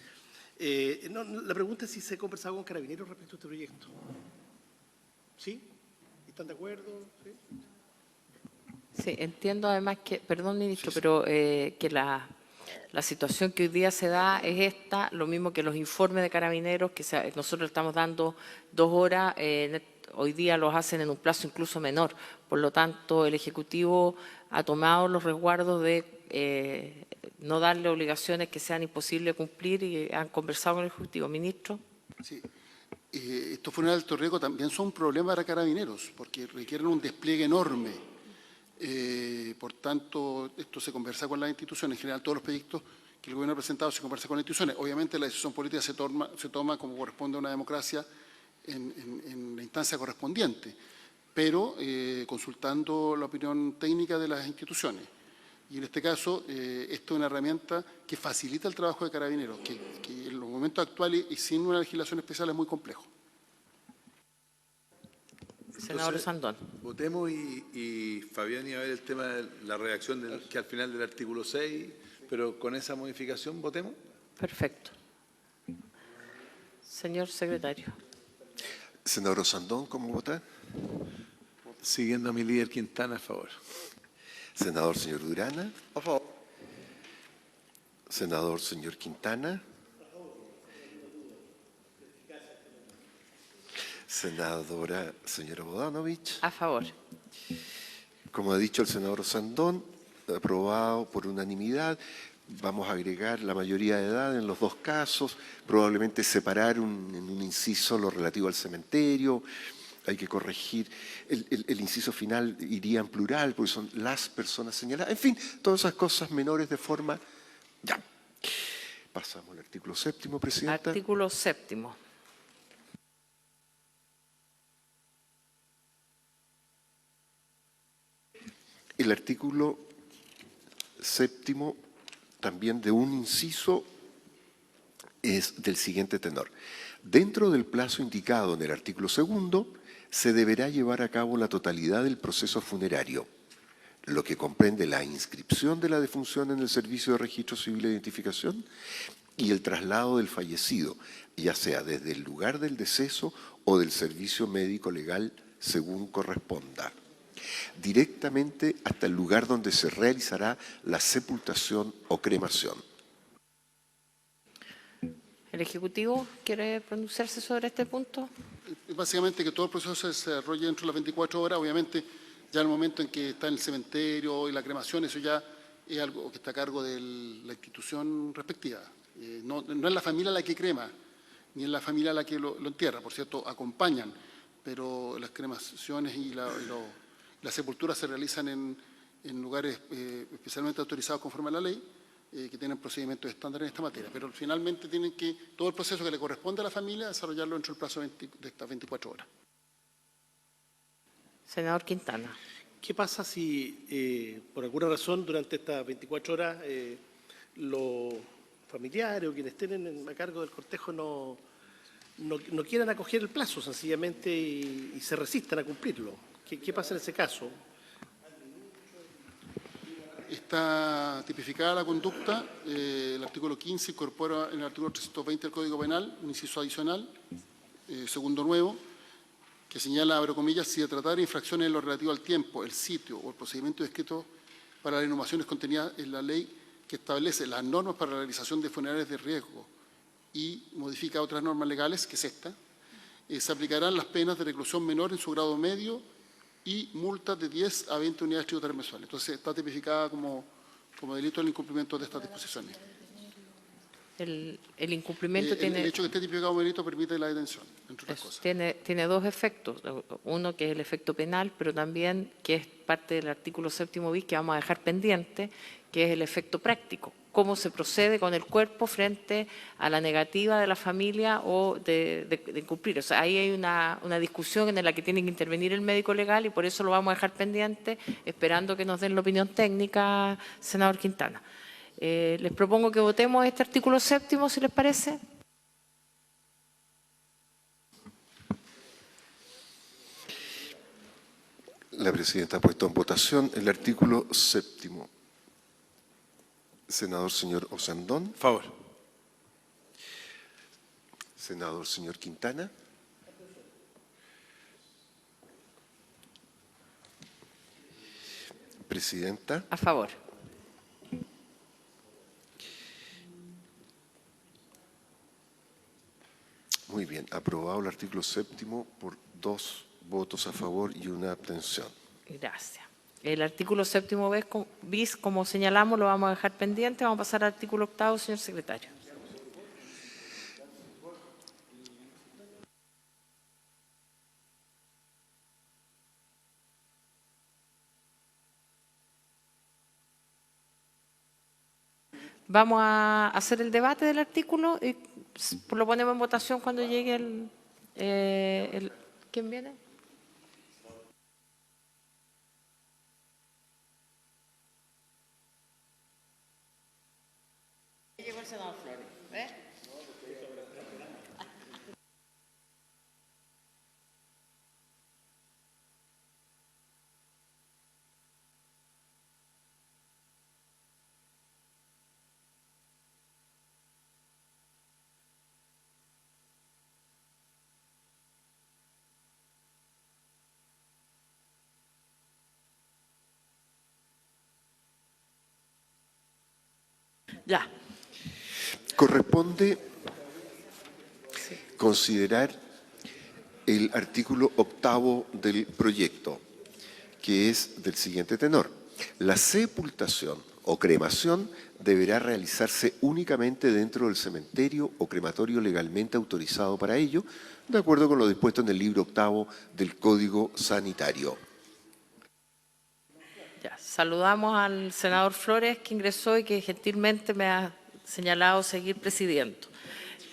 La pregunta es si se ha conversado con Carabineros respecto a este proyecto. ¿Sí? ¿Están de acuerdo? ¿Sí? Sí, entiendo además que, perdón ministro, pero que la situación que hoy día se da es esta, lo mismo que los informes de Carabineros, que nosotros estamos dando 2 horas, hoy día los hacen en un plazo incluso menor. Por lo tanto, el Ejecutivo ha tomado los resguardos de no darle obligaciones que sean imposibles de cumplir y han conversado con el Ejecutivo. Ministro. Sí. Estos funerales de alto riesgo también son un problema para Carabineros, porque requieren un despliegue enorme. Por tanto, esto se conversa con las instituciones. En general, todos los proyectos que el gobierno ha presentado se conversa con las instituciones. Obviamente, la decisión política se toma como corresponde a una democracia en la instancia correspondiente, pero consultando la opinión técnica de las instituciones. Y en este caso, esto es una herramienta que facilita el trabajo de Carabineros, que en los momentos actuales y sin una legislación especial es muy complejo. Senador Sandón. Votemos y Fabián iba a ver el tema de la redacción que al final del artículo 6, pero con esa modificación votemos. Perfecto. Señor secretario. Senador Sandón, ¿cómo vota? Siguiendo a mi líder Quintana, a favor. Senador señor Durana. A favor. Senador señor Quintana. Senadora señora Bodanovich. A favor. Como ha dicho el senador Sandón, aprobado por unanimidad. Vamos a agregar la mayoría de edad en los dos casos, probablemente separar en un inciso lo relativo al cementerio. Hay que corregir, el inciso final iría en plural, porque son las personas señaladas. En fin, todas esas cosas menores de forma. Ya. Pasamos al artículo 7º, Presidenta. Artículo 7º. El artículo 7º, también de un inciso, es del siguiente tenor. Dentro del plazo indicado en el artículo 2º, se deberá llevar a cabo la totalidad del proceso funerario, lo que comprende la inscripción de la defunción en el Servicio de Registro Civil de Identificación y el traslado del fallecido, ya sea desde el lugar del deceso o del servicio médico legal, según corresponda, directamente hasta el lugar donde se realizará la sepultación o cremación. ¿El Ejecutivo quiere pronunciarse sobre este punto? Básicamente que todo el proceso se desarrolle dentro de las 24 horas, obviamente ya en el momento en que está en el cementerio y la cremación, eso ya es algo que está a cargo de la institución respectiva. No es la familia la que crema, ni es la familia la que lo entierra, por cierto, acompañan, pero las cremaciones y la sepultura se realizan en lugares especialmente autorizados conforme a la ley, que tienen procedimientos estándares en esta materia, pero finalmente tienen que, todo el proceso que le corresponde a la familia, desarrollarlo dentro del plazo de estas 24 horas. Senador Quintana. ¿Qué pasa si, por alguna razón, durante estas 24 horas, los familiares o quienes estén a cargo del cortejo no quieran acoger el plazo, sencillamente, y se resistan a cumplirlo? ¿Qué pasa en ese caso? Está tipificada la conducta, el artículo 15 incorpora en el artículo 320 del Código Penal un inciso adicional, segundo nuevo, que señala, abro comillas, si de tratar infracciones en lo relativo al tiempo, el sitio o el procedimiento descrito para las inhumaciones contenidas en la ley que establece las normas para la realización de funerales de riesgo y modifica otras normas legales, que es esta, se aplicarán las penas de reclusión menor en su grado medio y multas de 10 a 20 unidades tributarias mensuales. Entonces, está tipificada como delito el incumplimiento de estas disposiciones. El incumplimiento tiene... El hecho de que esté tipificado como delito permite la detención, entre otras cosas. Tiene dos efectos. Uno que es el efecto penal, pero también que es parte del artículo 7º bis que vamos a dejar pendiente, que es el efecto práctico. Cómo se procede con el cuerpo frente a la negativa de la familia o de incumplir. O sea, ahí hay una discusión en la que tiene que intervenir el médico legal y por eso lo vamos a dejar pendiente, esperando que nos den la opinión técnica, senador Quintana. Les propongo que votemos este artículo 7º, si les parece. La presidenta ha puesto en votación el artículo 7º. Senador señor Osandón. Favor. Senador señor Quintana. Presidenta. A favor. Muy bien, aprobado el artículo 7º por 2 votos a favor y una abstención. Gracias. El artículo 7º bis, como señalamos, lo vamos a dejar pendiente. Vamos a pasar al artículo 8º, señor secretario. Vamos a hacer el debate del artículo y lo ponemos en votación cuando llegue el ¿quién viene? Llegó el senador Flores, ¿ves? Ya. Corresponde considerar el artículo 8º del proyecto, que es del siguiente tenor. La sepultación o cremación deberá realizarse únicamente dentro del cementerio o crematorio legalmente autorizado para ello, de acuerdo con lo dispuesto en el libro 8º del Código Sanitario. Ya, saludamos al senador Flores, que ingresó y que gentilmente me ha señalado seguir presidiendo.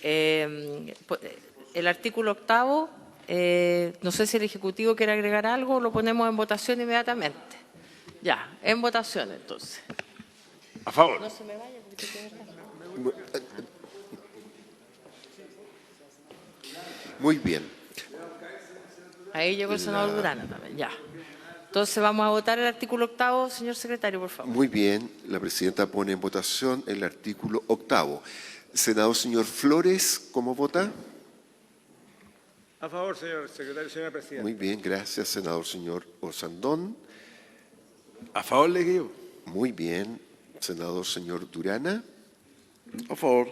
El artículo 8º, no sé si el Ejecutivo quiere agregar algo, lo ponemos en votación inmediatamente. Ya, en votación entonces. A favor. No se me vaya porque tiene que estar. Muy bien. Ahí llegó el senador Durana también, ya. Entonces vamos a votar el artículo 8º, señor secretario, por favor. Muy bien, la presidenta pone en votación el artículo 8º. Senador señor Flores, ¿cómo vota? A favor, señor secretario, señora presidenta. Muy bien, gracias, senador señor Orsandón. A favor, le digo. Muy bien, senador señor Durana. A favor.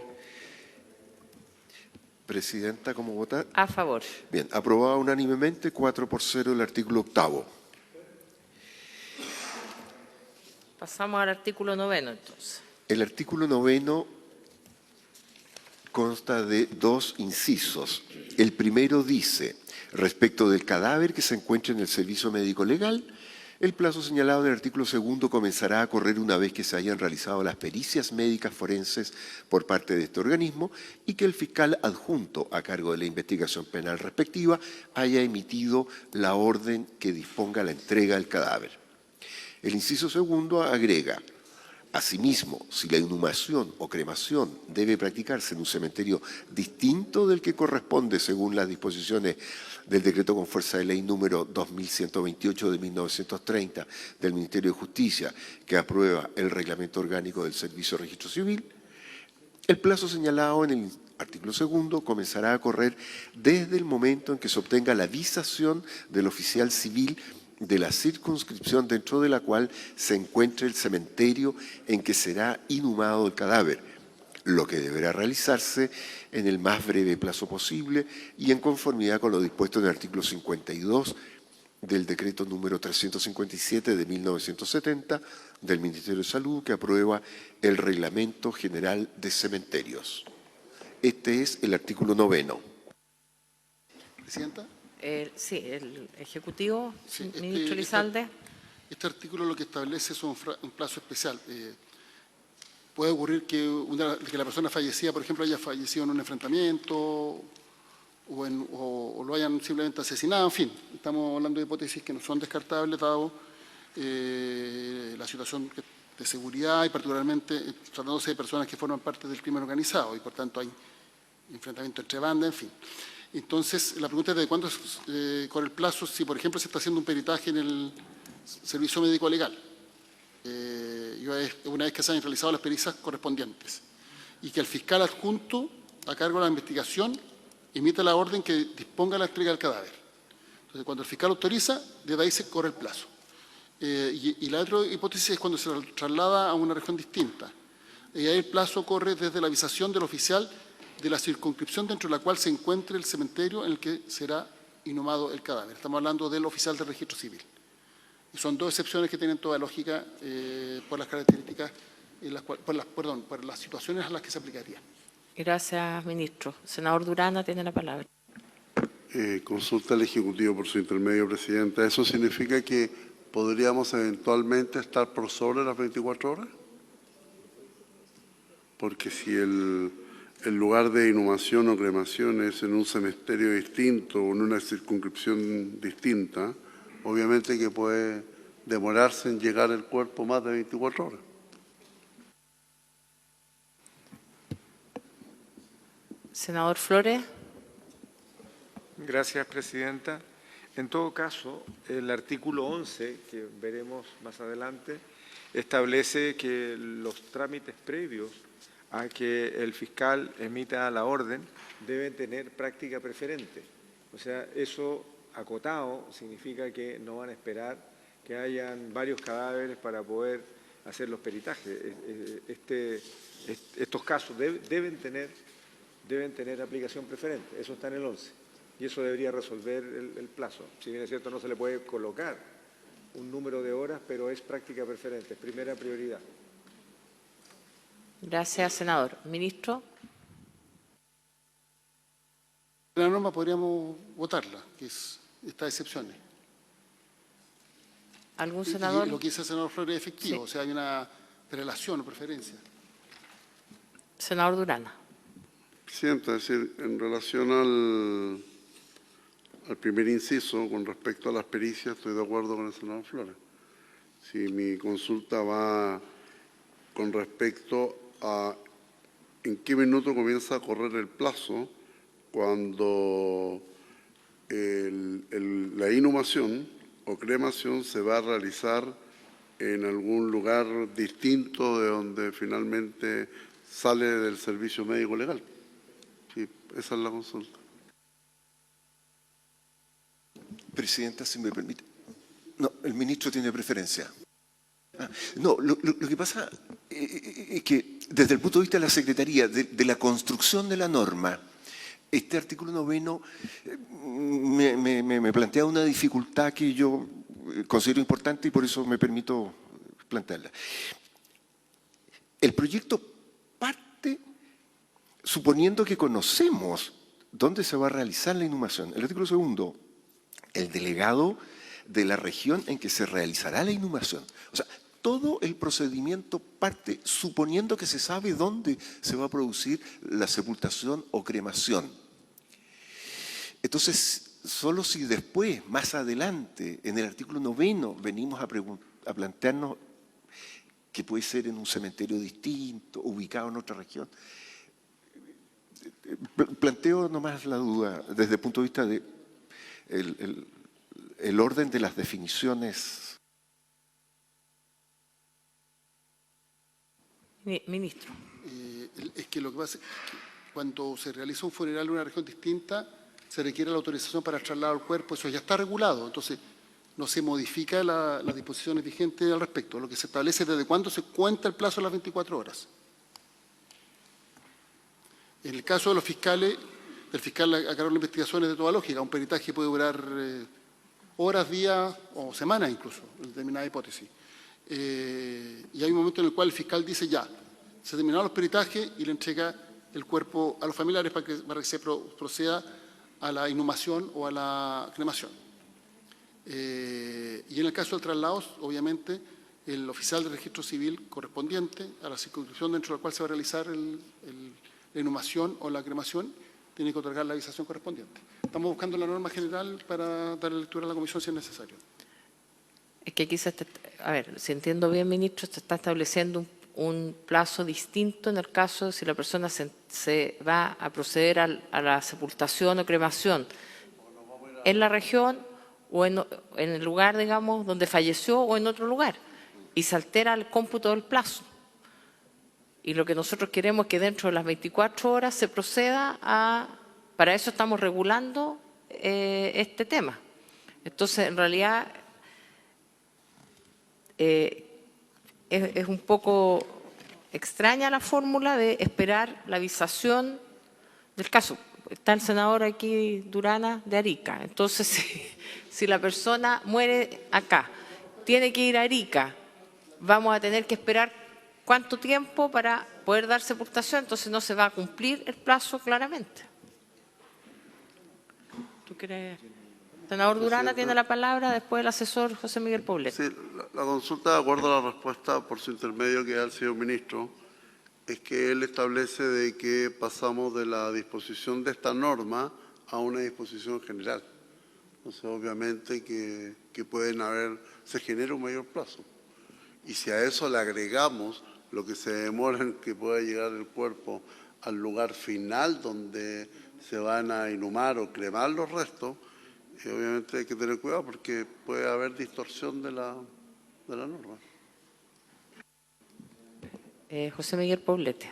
Presidenta, ¿cómo vota? A favor. Bien, aprobado unánimemente, 4-0 el artículo 8º. Pasamos al artículo 9º, entonces. El artículo 9º consta de 2 incisos. El primero dice, respecto del cadáver que se encuentre en el servicio médico legal, el plazo señalado en el artículo 2º comenzará a correr una vez que se hayan realizado las pericias médicas forenses por parte de este organismo y que el fiscal adjunto a cargo de la investigación penal respectiva haya emitido la orden que disponga la entrega del cadáver. El inciso 2º agrega, asimismo, si la inhumación o cremación debe practicarse en un cementerio distinto del que corresponde según las disposiciones del decreto con fuerza de ley número 2128 de 1930 del Ministerio de Justicia, que aprueba el reglamento orgánico del Servicio de Registro Civil, el plazo señalado en el artículo 2º comenzará a correr desde el momento en que se obtenga la visación del oficial civil de la circunscripción dentro de la cual se encuentre el cementerio en que será inhumado el cadáver, lo que deberá realizarse en el más breve plazo posible y en conformidad con lo dispuesto en el artículo 52 del decreto número 357 de 1970 del Ministerio de Salud, que aprueba el Reglamento General de Cementerios. Este es el artículo 9º. Presidenta. Sí, el Ejecutivo, Sí, ministro Elizalde. Este artículo lo que establece es un plazo especial. Puede ocurrir que la persona fallecida, por ejemplo, haya fallecido en un enfrentamiento o lo hayan simplemente asesinado. En fin, estamos hablando de hipótesis que no son descartables dado la situación de seguridad y particularmente tratándose de personas que forman parte del crimen organizado y por tanto hay enfrentamiento entre bandas, en fin. Entonces, la pregunta es de cuándo con el plazo, si por ejemplo se está haciendo un peritaje en el servicio médico legal, una vez que se hayan realizado las pericias correspondientes, y que el fiscal adjunto a cargo de la investigación emita la orden que disponga la entrega del cadáver. Entonces, cuando el fiscal autoriza, desde ahí se corre el plazo. Y la otra hipótesis es cuando se traslada a una región distinta. Y ahí el plazo corre desde la avisación del oficial de la circunscripción dentro de la cual se encuentre el cementerio en el que será inhumado el cadáver. Estamos hablando del oficial de registro civil. Y son 2 excepciones que tienen toda lógica por las características, por las situaciones a las que se aplicaría. Gracias, ministro. Senador Durana tiene la palabra. Consulta al Ejecutivo por su intermedio, Presidenta. ¿Eso significa que podríamos eventualmente estar por sobre las 24 horas? Porque si el lugar de inhumación o cremación es en un cementerio distinto o en una circunscripción distinta, obviamente que puede demorarse en llegar el cuerpo más de 24 horas. Senador Flores. Gracias, presidenta. En todo caso, el artículo 11, que veremos más adelante, establece que los trámites previos a que el fiscal emita la orden deben tener práctica preferente. O sea, eso acotado significa que no van a esperar que hayan varios cadáveres para poder hacer los peritajes. Estos casos deben tener aplicación preferente. Eso está en el 11. Y eso debería resolver el plazo. Si bien es cierto, no se le puede colocar un número de horas, pero es práctica preferente, es primera prioridad. Gracias, senador. Ministro. La norma podríamos votarla, que es estas excepciones. ¿Algún senador? Y lo que dice el senador Flores es efectivo, Sí. o sea, hay una relación o preferencia. Senador Durana. Presidenta, es decir, en relación al primer inciso, con respecto a las pericias, estoy de acuerdo con el senador Flores. Si mi consulta va con respecto a en qué minuto comienza a correr el plazo cuando la inhumación o cremación se va a realizar en algún lugar distinto de donde finalmente sale del servicio médico legal. Sí, esa es la consulta. Presidenta, si me permite. No, el ministro tiene preferencia. No, lo que pasa es que desde el punto de vista de la Secretaría, de la construcción de la norma, este artículo 9 me plantea una dificultad que yo considero importante y por eso me permito plantearla. El proyecto parte suponiendo que conocemos dónde se va a realizar la inhumación. El artículo 2, el delegado de la región en que se realizará la inhumación. O sea, todo el procedimiento parte suponiendo que se sabe dónde se va a producir la sepultación o cremación. Entonces, solo si después, más adelante, en el artículo 9, venimos a plantearnos que puede ser en un cementerio distinto, ubicado en otra región. Planteo nomás la duda desde el punto de vista de el orden de las definiciones. Ministro. Es que lo que pasa es que cuando se realiza un funeral en una región distinta, se requiere la autorización para trasladar el cuerpo, eso ya está regulado, entonces no se modifica las disposiciones vigentes al respecto, lo que se establece es desde cuándo se cuenta el plazo de las 24 horas. En el caso de los fiscales, el fiscal aclaró la investigación es de toda lógica, un peritaje puede durar horas, días o semanas incluso, en determinada hipótesis. Y hay un momento en el cual el fiscal dice ya, se terminaron los peritajes y le entrega el cuerpo a los familiares para que se proceda a la inhumación o a la cremación. Y en el caso del traslado, obviamente, el oficial de registro civil correspondiente a la circunscripción dentro de la cual se va a realizar la inhumación o la cremación tiene que otorgar la avisación correspondiente. Estamos buscando la norma general para dar lectura a la comisión si es necesario. Es que aquí a ver, si entiendo bien, ministro, se está estableciendo un plazo distinto en el caso de si la persona se va a proceder a la sepultación o cremación en la región o en el lugar, digamos, donde falleció o en otro lugar, y se altera el cómputo del plazo. Y lo que nosotros queremos es que dentro de las 24 horas se proceda para eso estamos regulando este tema. Entonces, en realidad, es un poco extraña la fórmula de esperar la avisación del caso. Está el senador aquí, Durana, de Arica. Entonces, si la persona muere acá, tiene que ir a Arica, vamos a tener que esperar ¿cuánto tiempo para poder dar sepultación? Entonces no se va a cumplir el plazo claramente. ¿Tú quieres? Senador Durana tiene la palabra, después el asesor José Miguel Poblete. Sí, la consulta, de acuerdo a la respuesta por su intermedio que da el señor ministro, es que él establece de que pasamos de la disposición de esta norma a una disposición general. Entonces, obviamente que se genera un mayor plazo. Y si a eso le agregamos lo que se demora en que pueda llegar el cuerpo al lugar final donde se van a inhumar o cremar los restos, obviamente hay que tener cuidado porque puede haber distorsión de la norma. José Miguel Poblete.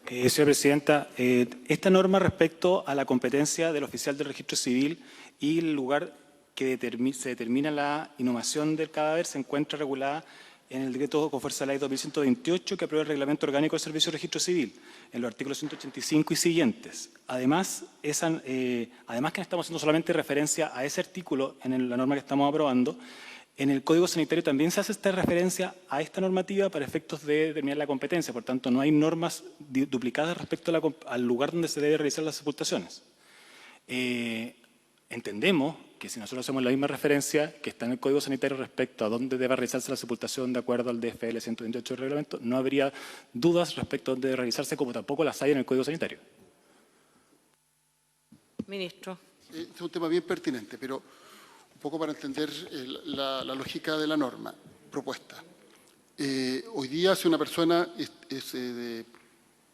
Señora Presidenta, esta norma respecto a la competencia del oficial del registro civil y el lugar que se determina la inhumación del cadáver se encuentra regulada en el decreto con fuerza de ley 2128 que aprueba el Reglamento Orgánico del Servicio de Registro Civil, en los artículos 185 y siguientes. Además, que estamos haciendo solamente referencia a ese artículo en la norma que estamos aprobando, en el Código Sanitario también se hace esta referencia a esta normativa para efectos de determinar la competencia. Por tanto, no hay normas duplicadas respecto al lugar donde se deben realizar las sepultaciones. Entendemos que si nosotros hacemos la misma referencia que está en el Código Sanitario respecto a dónde debe realizarse la sepultación de acuerdo al DFL 128 del reglamento, no habría dudas respecto a dónde debe realizarse, como tampoco las hay en el Código Sanitario. Ministro. Este es un tema bien pertinente, pero un poco para entender la lógica de la norma propuesta. Hoy día, si una persona es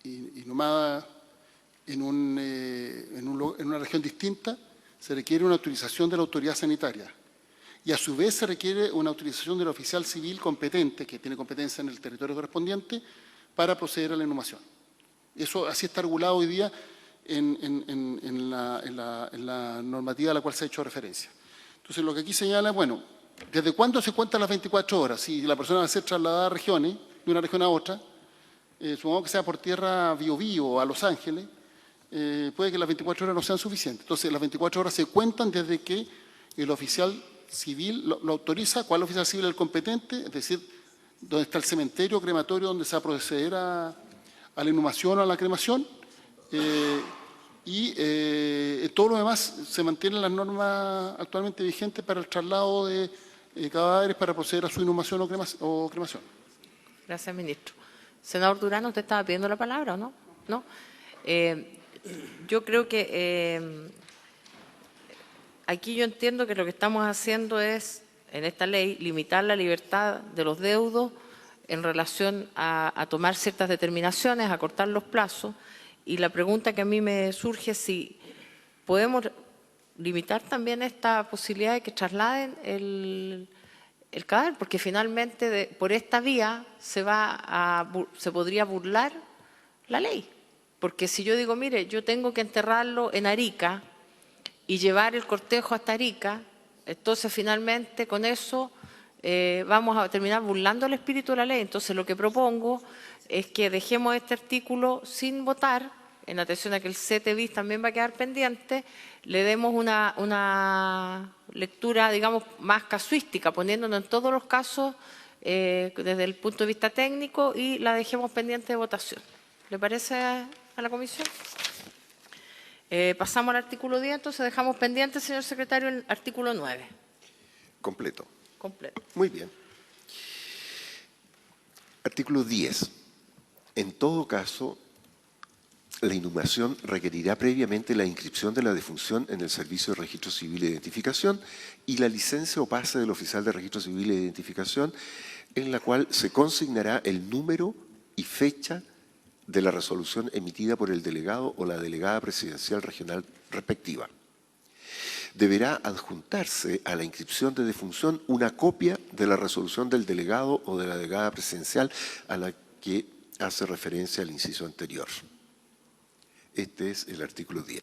inhumada en una región distinta, se requiere una autorización de la autoridad sanitaria y a su vez se requiere una autorización del oficial civil competente, que tiene competencia en el territorio correspondiente, para proceder a la inhumación. Eso así está regulado hoy día en la normativa a la cual se ha hecho referencia. Entonces, lo que aquí señala, bueno, ¿desde cuándo se cuentan las 24 horas? Si la persona va a ser trasladada a regiones, de una región a otra, supongamos que sea por tierra Biobío o a Los Ángeles, puede que las 24 horas no sean suficientes. Entonces, las 24 horas se cuentan desde que el oficial civil lo autoriza. ¿Cuál oficial civil es el competente? Es decir, dónde está el cementerio crematorio donde se va a proceder a la inhumación o a la cremación. Todo lo demás se mantienen las normas actualmente vigentes para el traslado de cadáveres para proceder a su inhumación o cremación. Gracias, ministro. Senador Durán, ¿usted estaba pidiendo la palabra o no? ¿No? Yo creo que aquí yo entiendo que lo que estamos haciendo es, en esta ley, limitar la libertad de los deudos en relación a tomar ciertas determinaciones, a cortar los plazos. Y la pregunta que a mí me surge es si podemos limitar también esta posibilidad de que trasladen el cadáver, porque finalmente por esta vía se podría burlar la ley. Porque si yo digo, mire, yo tengo que enterrarlo en Arica y llevar el cortejo hasta Arica, entonces finalmente con eso vamos a terminar burlando el espíritu de la ley. Entonces lo que propongo es que dejemos este artículo sin votar, en atención a que el CETEBIS también va a quedar pendiente, le demos una lectura, digamos, más casuística, poniéndonos en todos los casos desde el punto de vista técnico y la dejemos pendiente de votación. ¿Le parece a la comisión? Pasamos al artículo 10, entonces dejamos pendiente, señor secretario, el artículo 9. Completo. Completo. Muy bien. Artículo 10. En todo caso, la inhumación requerirá previamente la inscripción de la defunción en el Servicio de Registro Civil e Identificación y la licencia o pase del oficial de Registro Civil e Identificación, en la cual se consignará el número y fecha de la resolución emitida por el delegado o la delegada presidencial regional respectiva. Deberá adjuntarse a la inscripción de defunción una copia de la resolución del delegado o de la delegada presidencial a la que hace referencia al inciso anterior. Este es el artículo 10.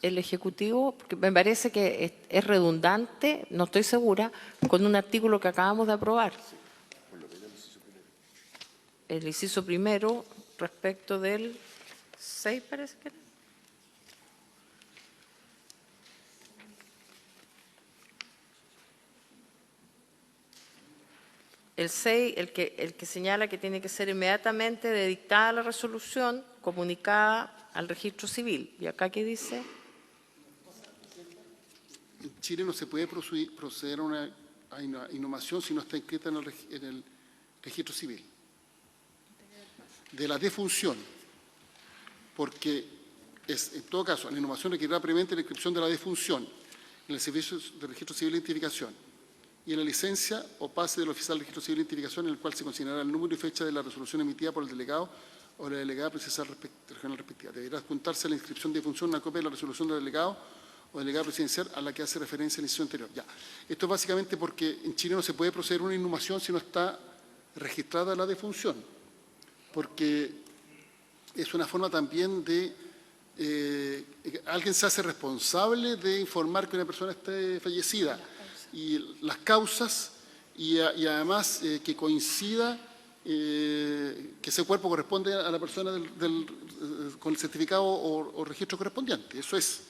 El Ejecutivo, porque me parece que es redundante, no estoy segura, con un artículo que acabamos de aprobar. El inciso primero respecto del 6, parece que era. El 6, el que señala que tiene que ser inmediatamente dictada la resolución, comunicada al registro civil. ¿Y acá qué dice? En Chile no se puede proceder a una inhumación si no está inscrita en el registro civil. De la defunción, porque en todo caso, la inhumación requerirá previamente la inscripción de la defunción en el Servicio de Registro Civil de Identificación y en la licencia o pase del oficial de Registro Civil de Identificación, en el cual se consignará el número y fecha de la resolución emitida por el delegado o la delegada presidencial regional respectiva. Deberá adjuntarse a la inscripción de defunción una copia de la resolución del delegado o delegada presidencial a la que hace referencia el inciso anterior. Ya. Esto es básicamente porque en Chile no se puede proceder a una inhumación si no está registrada la defunción, porque es una forma también de alguien se hace responsable de informar que una persona esté fallecida y las causas y además que coincida que ese cuerpo corresponde a la persona con el certificado o registro correspondiente. Eso es.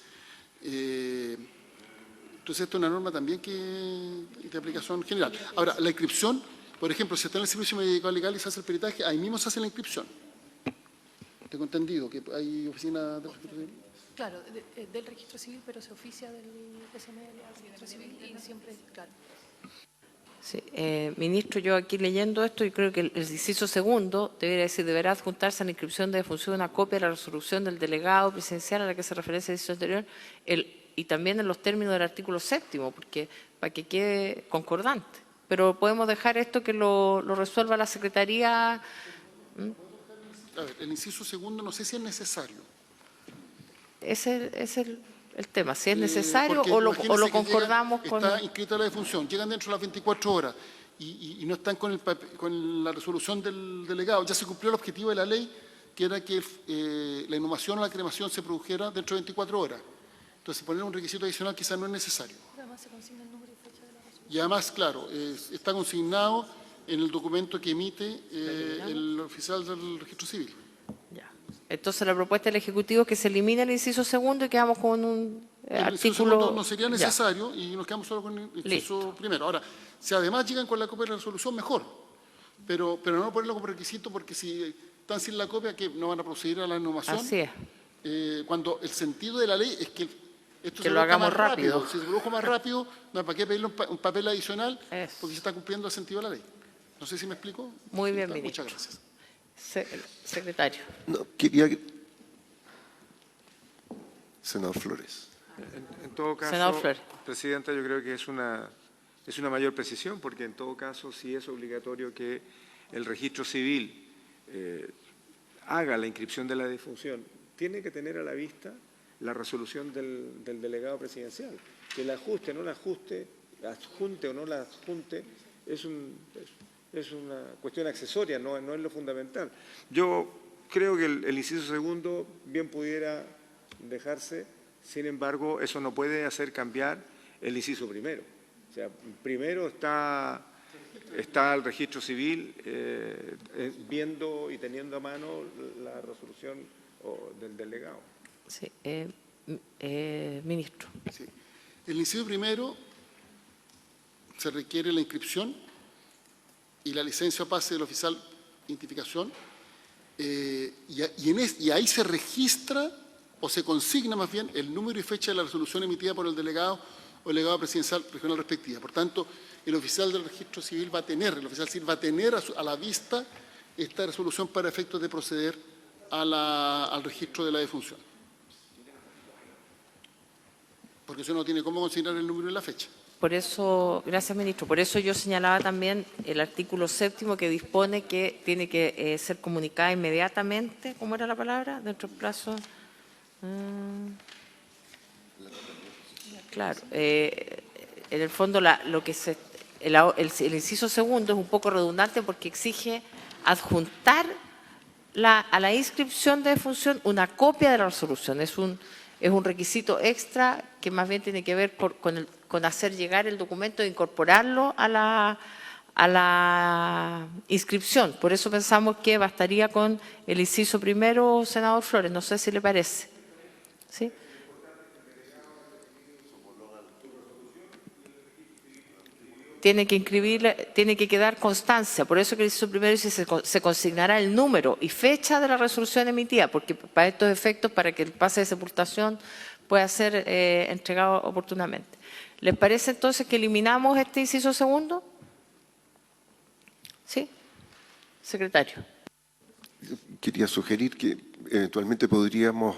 Entonces, esto es una norma también de aplicación general. Ahora, la inscripción, por ejemplo, si está en el servicio médico legal y se hace el peritaje, ahí mismo se hace la inscripción. Tengo entendido que hay oficina del registro civil. Claro, del registro civil, pero se oficia del SML al registro civil y siempre, claro. Sí, ministro, yo aquí leyendo esto, y creo que el inciso segundo debería decir, deberá adjuntarse a la inscripción de defunción una copia de la resolución del delegado presidencial a la que se referencia el inciso anterior, y también en los términos del artículo 7º, porque para que quede concordante. Pero podemos dejar esto que lo resuelva la Secretaría. A ver, el inciso segundo no sé si es necesario. Ese es el tema, si es necesario Porque o lo imagínense que concordamos llegan, con... Está inscrita la defunción, llegan dentro de las 24 horas y no están con la resolución del delegado. Ya se cumplió el objetivo de la ley, que era que la inhumación o la cremación se produjera dentro de 24 horas. Entonces, poner un requisito adicional quizás no es necesario. Además, se consigna el número y fecha de la resolución. Y además, claro, está consignado en el documento que emite el oficial del registro civil. Ya. Entonces, la propuesta del Ejecutivo es que se elimine el inciso segundo y quedamos con un El inciso artículo... segundo no sería necesario y nos quedamos solo con el inciso Listo. primero. Ahora, si además llegan con la copia de la resolución, mejor. Pero no ponerlo como requisito, porque si están sin la copia, que no van a proceder a la inhumación. Así es. Cuando el sentido de la ley es que esto Que se lo produzca hagamos más rápido. Si se produjo más rápido, no hay para qué pedirle un papel adicional, Eso. porque se está cumpliendo el sentido de la ley. No sé si me explico. Muy bien, Muchas ministro. gracias. Secretario. No, quería... Senador Flores. En todo caso, Senador Flores. Presidenta, yo creo que es una mayor precisión, porque en todo caso sí es obligatorio que el registro civil haga la inscripción de la defunción. Tiene que tener a la vista la resolución del delegado presidencial. Que la ajuste, no la ajuste, la adjunte o no la adjunte, es una cuestión accesoria, no es lo fundamental. Yo creo que el inciso segundo bien pudiera dejarse, sin embargo, eso no puede hacer cambiar el inciso primero. O sea, primero está el registro civil viendo y teniendo a mano la resolución del delegado. Sí. Ministro. Sí. El inciso primero se requiere la inscripción y la licencia o pase del oficial de identificación y ahí se registra o se consigna más bien el número y fecha de la resolución emitida por el delegado o el delegado presidencial regional respectiva. Por tanto, el oficial del registro civil va a tener a la vista esta resolución para efectos de proceder al registro de la defunción. Porque eso no tiene cómo consignar el número y la fecha. Por eso, gracias, ministro. Por eso yo señalaba también el artículo 7º que dispone que tiene que ser comunicada inmediatamente, ¿cómo era la palabra? Dentro del plazo. Claro. En el fondo, el inciso segundo es un poco redundante porque exige adjuntar a la inscripción de defunción una copia de la resolución. Es un requisito extra que más bien tiene que ver con hacer llegar el documento e incorporarlo a la inscripción. Por eso pensamos que bastaría con el inciso primero, senador Flores. No sé si le parece. ¿Sí? Tiene que quedar constancia. Por eso que el inciso primero dice se consignará el número y fecha de la resolución emitida, porque para estos efectos, para que el pase de sepultación pueda ser entregado oportunamente. ¿Les parece entonces que eliminamos este inciso segundo? ¿Sí? Secretario. Quería sugerir que eventualmente podríamos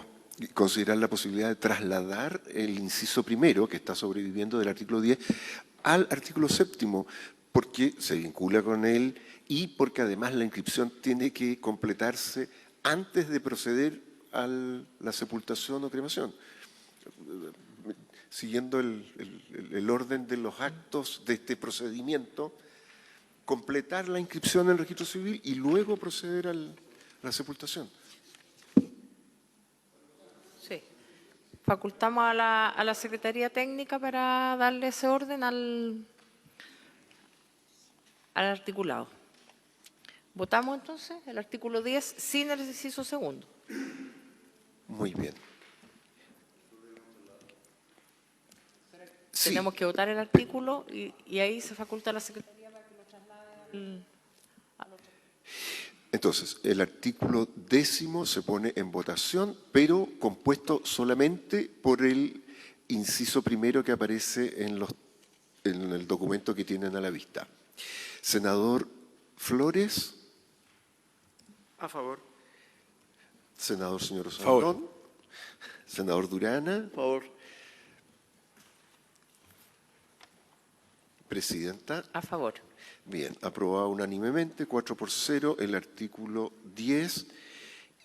considerar la posibilidad de trasladar el inciso primero, que está sobreviviendo del artículo 10, al artículo 7º, porque se vincula con él y porque además la inscripción tiene que completarse antes de proceder a la sepultación o cremación, siguiendo el orden de los actos de este procedimiento, completar la inscripción en el registro civil y luego proceder a la sepultación. facultamos a la Secretaría Técnica para darle ese orden al articulado. ¿Votamos entonces el artículo 10 sin el inciso segundo? Muy bien. Sí. Tenemos que votar el artículo y ahí se faculta a la Secretaría para que lo traslade al otro. Entonces, el artículo 10º se pone en votación, pero compuesto solamente por el inciso primero que aparece en el documento que tienen a la vista. Senador Flores. A favor. Senador señor A favor. Osandón. Senador Durana. Por favor. Presidenta. A favor. Bien, aprobado unánimemente, 4-0, el artículo 10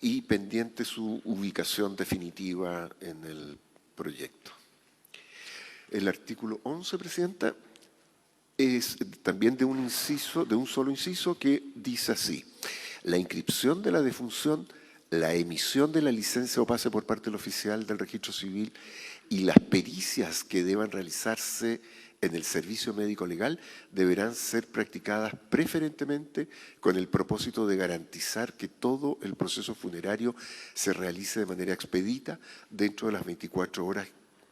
y pendiente su ubicación definitiva en el proyecto. El artículo 11, Presidenta, es también de un solo inciso que dice así: la inscripción de la defunción, la emisión de la licencia o pase por parte del oficial del registro civil y las pericias que deban realizarse en el servicio médico legal deberán ser practicadas preferentemente con el propósito de garantizar que todo el proceso funerario se realice de manera expedita dentro de las 24 horas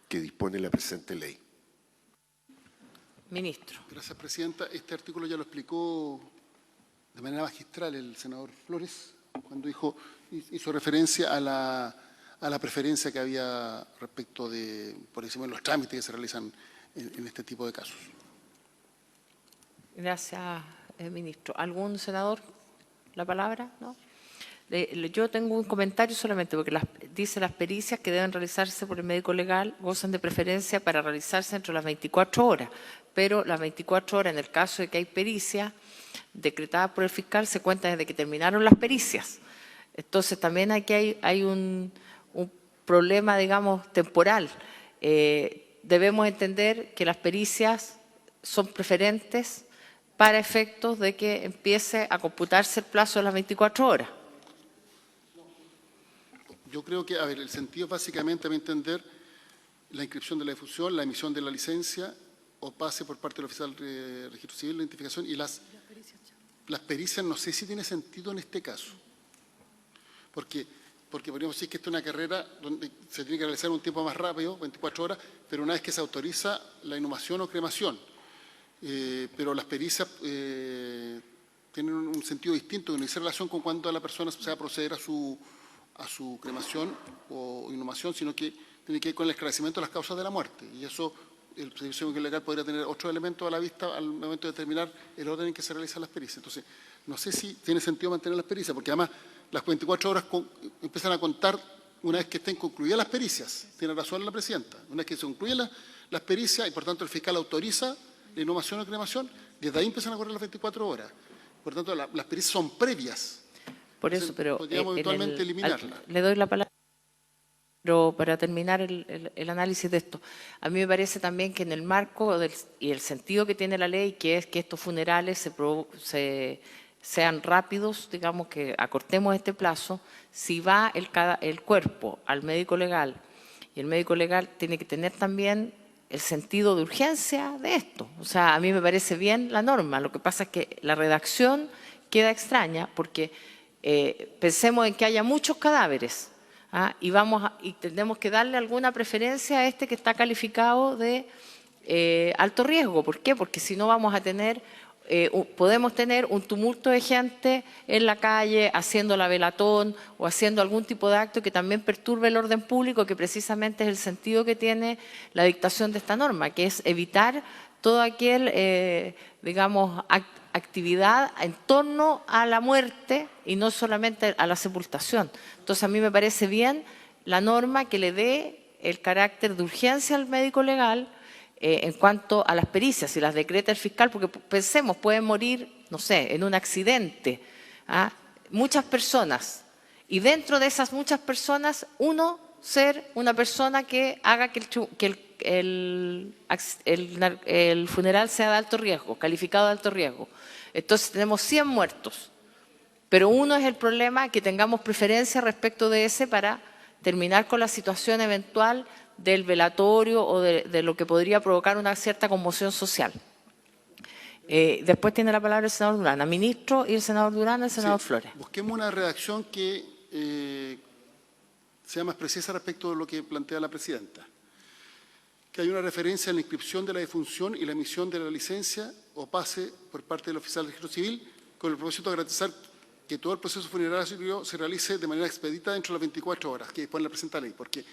que dispone la presente ley. Ministro. Gracias, Presidenta. Este artículo ya lo explicó de manera magistral el senador Flores cuando hizo referencia a la preferencia que había respecto de, por ejemplo, los trámites que se realizan en este tipo de casos. Gracias, ministro. ¿Algún senador? ¿La palabra? ¿No? Yo tengo un comentario solamente, porque dice las pericias que deben realizarse por el médico legal gozan de preferencia para realizarse dentro de las 24 horas, pero las 24 horas, en el caso de que hay pericia decretada por el fiscal, se cuenta desde que terminaron las pericias. Entonces, también aquí hay un problema, digamos, temporal. Debemos entender que las pericias son preferentes para efectos de que empiece a computarse el plazo de las 24 horas. Yo creo que, el sentido es básicamente, a mi entender, la inscripción de la difusión, la emisión de la licencia o pase por parte del oficial de registro civil, la identificación y las pericias, no sé si tiene sentido en este caso. Porque podríamos decir que esta es una carrera donde se tiene que realizar un tiempo más rápido, 24 horas, pero una vez que se autoriza la inhumación o cremación. Pero las pericias tienen un sentido distinto, que no dice relación con cuándo la persona se va a proceder a su cremación o inhumación, sino que tiene que ver con el esclarecimiento de las causas de la muerte. Y eso, el servicio legal podría tener otros elementos a la vista al momento de determinar el orden en que se realizan las pericias. Entonces, no sé si tiene sentido mantener las pericias, porque además las 24 horas empiezan a contar una vez que estén concluidas las pericias. Tiene razón la Presidenta. Una vez que se concluyen las pericias y, por tanto, el fiscal autoriza la inhumación o cremación, desde ahí empiezan a correr las 24 horas. Por tanto, las pericias son previas. Por eso, pero podríamos eventualmente eliminarlas. le doy la palabra. Pero para terminar el análisis de esto, a mí me parece también que en el marco y el sentido que tiene la ley, que es que estos funerales sean rápidos, digamos que acortemos este plazo, si va el cuerpo al médico legal, y el médico legal tiene que tener también el sentido de urgencia de esto. O sea, a mí me parece bien la norma, lo que pasa es que la redacción queda extraña porque pensemos en que haya muchos cadáveres, y tenemos que darle alguna preferencia a este que está calificado de alto riesgo. ¿Por qué? Porque si no vamos a tener... podemos tener un tumulto de gente en la calle haciendo la velatón o haciendo algún tipo de acto que también perturbe el orden público, que precisamente es el sentido que tiene la dictación de esta norma, que es evitar todo aquel, digamos, actividad en torno a la muerte y no solamente a la sepultación. Entonces, a mí me parece bien la norma que le dé el carácter de urgencia al médico legal en cuanto a las pericias, si las decreta el fiscal, porque pensemos, pueden morir, no sé, en un accidente, muchas personas, y dentro de esas muchas personas, ser una persona que haga que el funeral sea de alto riesgo, calificado de alto riesgo. Entonces tenemos 100 muertos, pero uno es el problema, que tengamos preferencia respecto de ese para terminar con la situación eventual del velatorio o de lo que podría provocar una cierta conmoción social. Después tiene la palabra el senador Durana. Ministro y el senador Durana, el senador Flores. Busquemos una redacción que sea más precisa respecto de lo que plantea la presidenta. Que hay una referencia en la inscripción de la defunción y la emisión de la licencia o pase por parte del oficial de registro civil con el propósito de garantizar que todo el proceso funerario se realice de manera expedita dentro de las 24 horas que dispone la presente ley, porque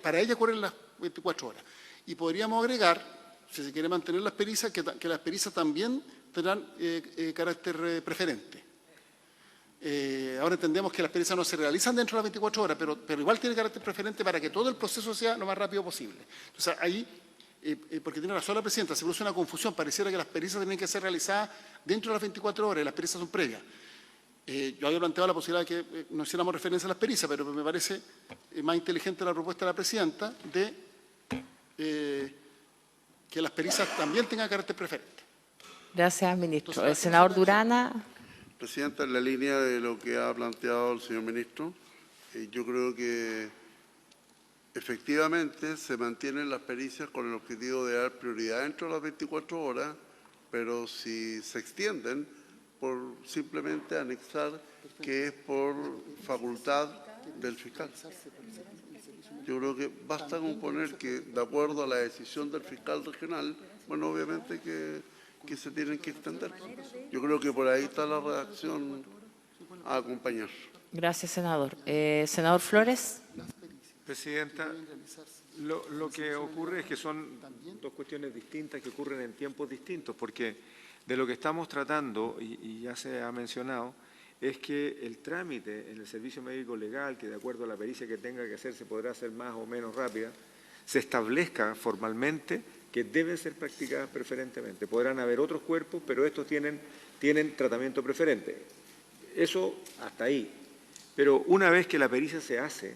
para ella corren las 24 horas. Y podríamos agregar, si se quiere mantener las pericias, que las pericias también tendrán carácter preferente. Ahora entendemos que las pericias no se realizan dentro de las 24 horas, pero igual tiene carácter preferente para que todo el proceso sea lo más rápido posible. Entonces, ahí, porque tiene razón la presidenta, se produce una confusión, pareciera que las pericias tienen que ser realizadas dentro de las 24 horas y las pericias son previas. Yo había planteado la posibilidad de que no hiciéramos referencia a las pericias, pero me parece más inteligente la propuesta de la presidenta de que las pericias también tengan carácter preferente. Gracias, ministro. Entonces, el senador Durana. Presidenta, en la línea de lo que ha planteado el señor ministro, yo creo que efectivamente se mantienen las pericias con el objetivo de dar prioridad dentro de las 24 horas, pero si se extienden, por simplemente anexar que es por facultad del fiscal. Yo creo que basta con poner que, de acuerdo a la decisión del fiscal regional, bueno, obviamente que se tienen que extender. Yo creo que por ahí está la redacción a acompañar. Gracias, senador. Senador Flores. Presidenta, lo que ocurre es que son dos cuestiones distintas que ocurren en tiempos distintos, porque de lo que estamos tratando, y ya se ha mencionado, es que el trámite en el servicio médico legal, que de acuerdo a la pericia que tenga que hacerse podrá ser más o menos rápida, se establezca formalmente que deben ser practicadas preferentemente. Podrán haber otros cuerpos, pero estos tienen tratamiento preferente. Eso hasta ahí. Pero una vez que la pericia se hace,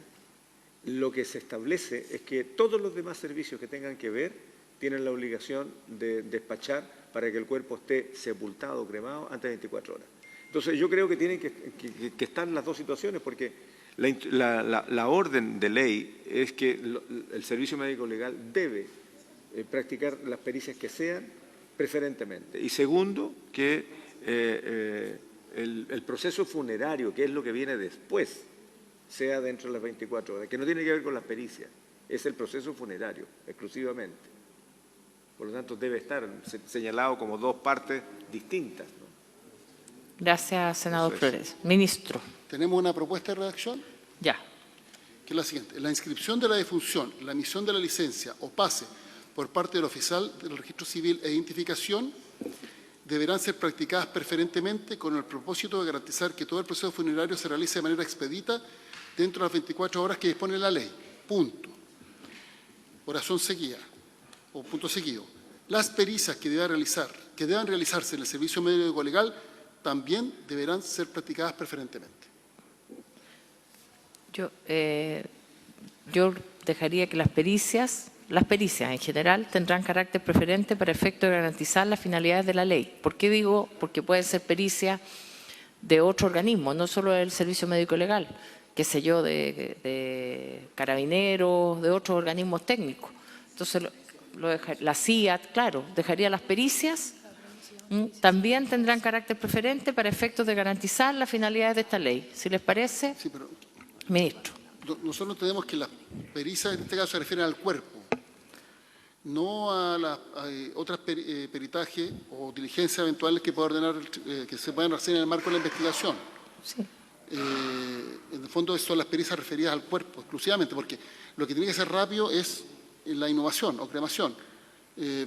lo que se establece es que todos los demás servicios que tengan que ver tienen la obligación de despachar para que el cuerpo esté sepultado o cremado antes de 24 horas. Entonces yo creo que tienen que estar las dos situaciones, porque la orden de ley es que el servicio médico legal debe practicar las pericias que sean preferentemente. Y segundo, que el proceso funerario, que es lo que viene después, sea dentro de las 24 horas, que no tiene que ver con las pericias, es el proceso funerario exclusivamente. Por lo tanto, debe estar señalado como dos partes distintas, ¿no? Gracias, senador Flores. Ministro. ¿Tenemos una propuesta de redacción? Ya. Que es la siguiente. La inscripción de la defunción, la emisión de la licencia o pase por parte del oficial del registro civil e identificación deberán ser practicadas preferentemente con el propósito de garantizar que todo el proceso funerario se realice de manera expedita dentro de las 24 horas que dispone la ley. Punto. Oración seguida, o punto seguido. Las pericias que deban realizarse en el servicio médico legal también deberán ser practicadas preferentemente. Yo dejaría que las pericias en general tendrán carácter preferente para efecto de garantizar las finalidades de la ley. ¿Por qué digo? Porque pueden ser pericias de otro organismo, no solo del servicio médico legal, qué sé yo, de carabineros, de otros organismos técnicos. Entonces, la CIAT, claro, dejaría las pericias, también tendrán carácter preferente para efectos de garantizar las finalidades de esta ley. Si les parece, sí, pero, ministro. Nosotros tenemos que las pericias en este caso se refieren al cuerpo, no a las otras peritajes o diligencias eventuales que que se puedan hacer en el marco de la investigación. Sí. En el fondo son las pericias referidas al cuerpo exclusivamente, porque lo que tiene que ser rápido es la inhumación o cremación,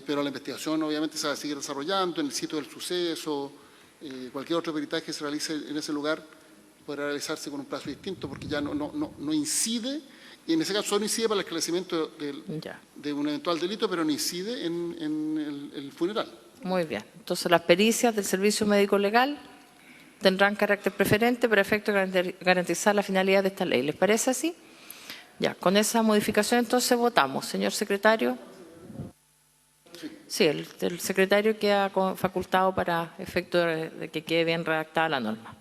pero la investigación obviamente se va a seguir desarrollando en el sitio del suceso, cualquier otro peritaje que se realice en ese lugar podrá realizarse con un plazo distinto, porque ya no incide, y en ese caso solo incide para el esclarecimiento de un eventual delito, pero no incide en el funeral. Muy bien. Entonces las pericias del servicio médico legal tendrán carácter preferente para efecto de garantizar la finalidad de esta ley. ¿Les parece así? Ya, con esa modificación entonces votamos. Señor secretario. Sí, el secretario queda facultado para efecto de que quede bien redactada la norma.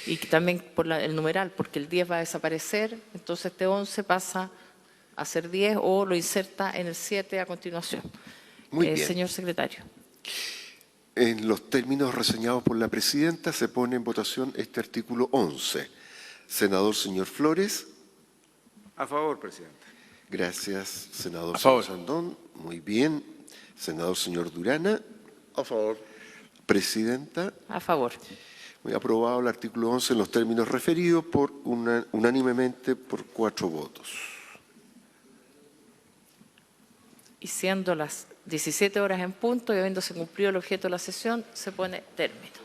Y que también por el numeral, porque el 10 va a desaparecer, entonces este 11 pasa a ser 10 o lo inserta en el 7 a continuación. Muy bien. Señor secretario. En los términos reseñados por la presidenta, se pone en votación este artículo 11. Senador señor Flores. A favor, presidente. Gracias, senador A favor. Sandón. Muy bien. Senador señor Durana. A favor. Presidenta. A favor. Muy aprobado el artículo 11 en los términos referidos unánimemente por 4 votos. Y siendo las 17 horas en punto y habiéndose cumplido el objeto de la sesión, se pone término.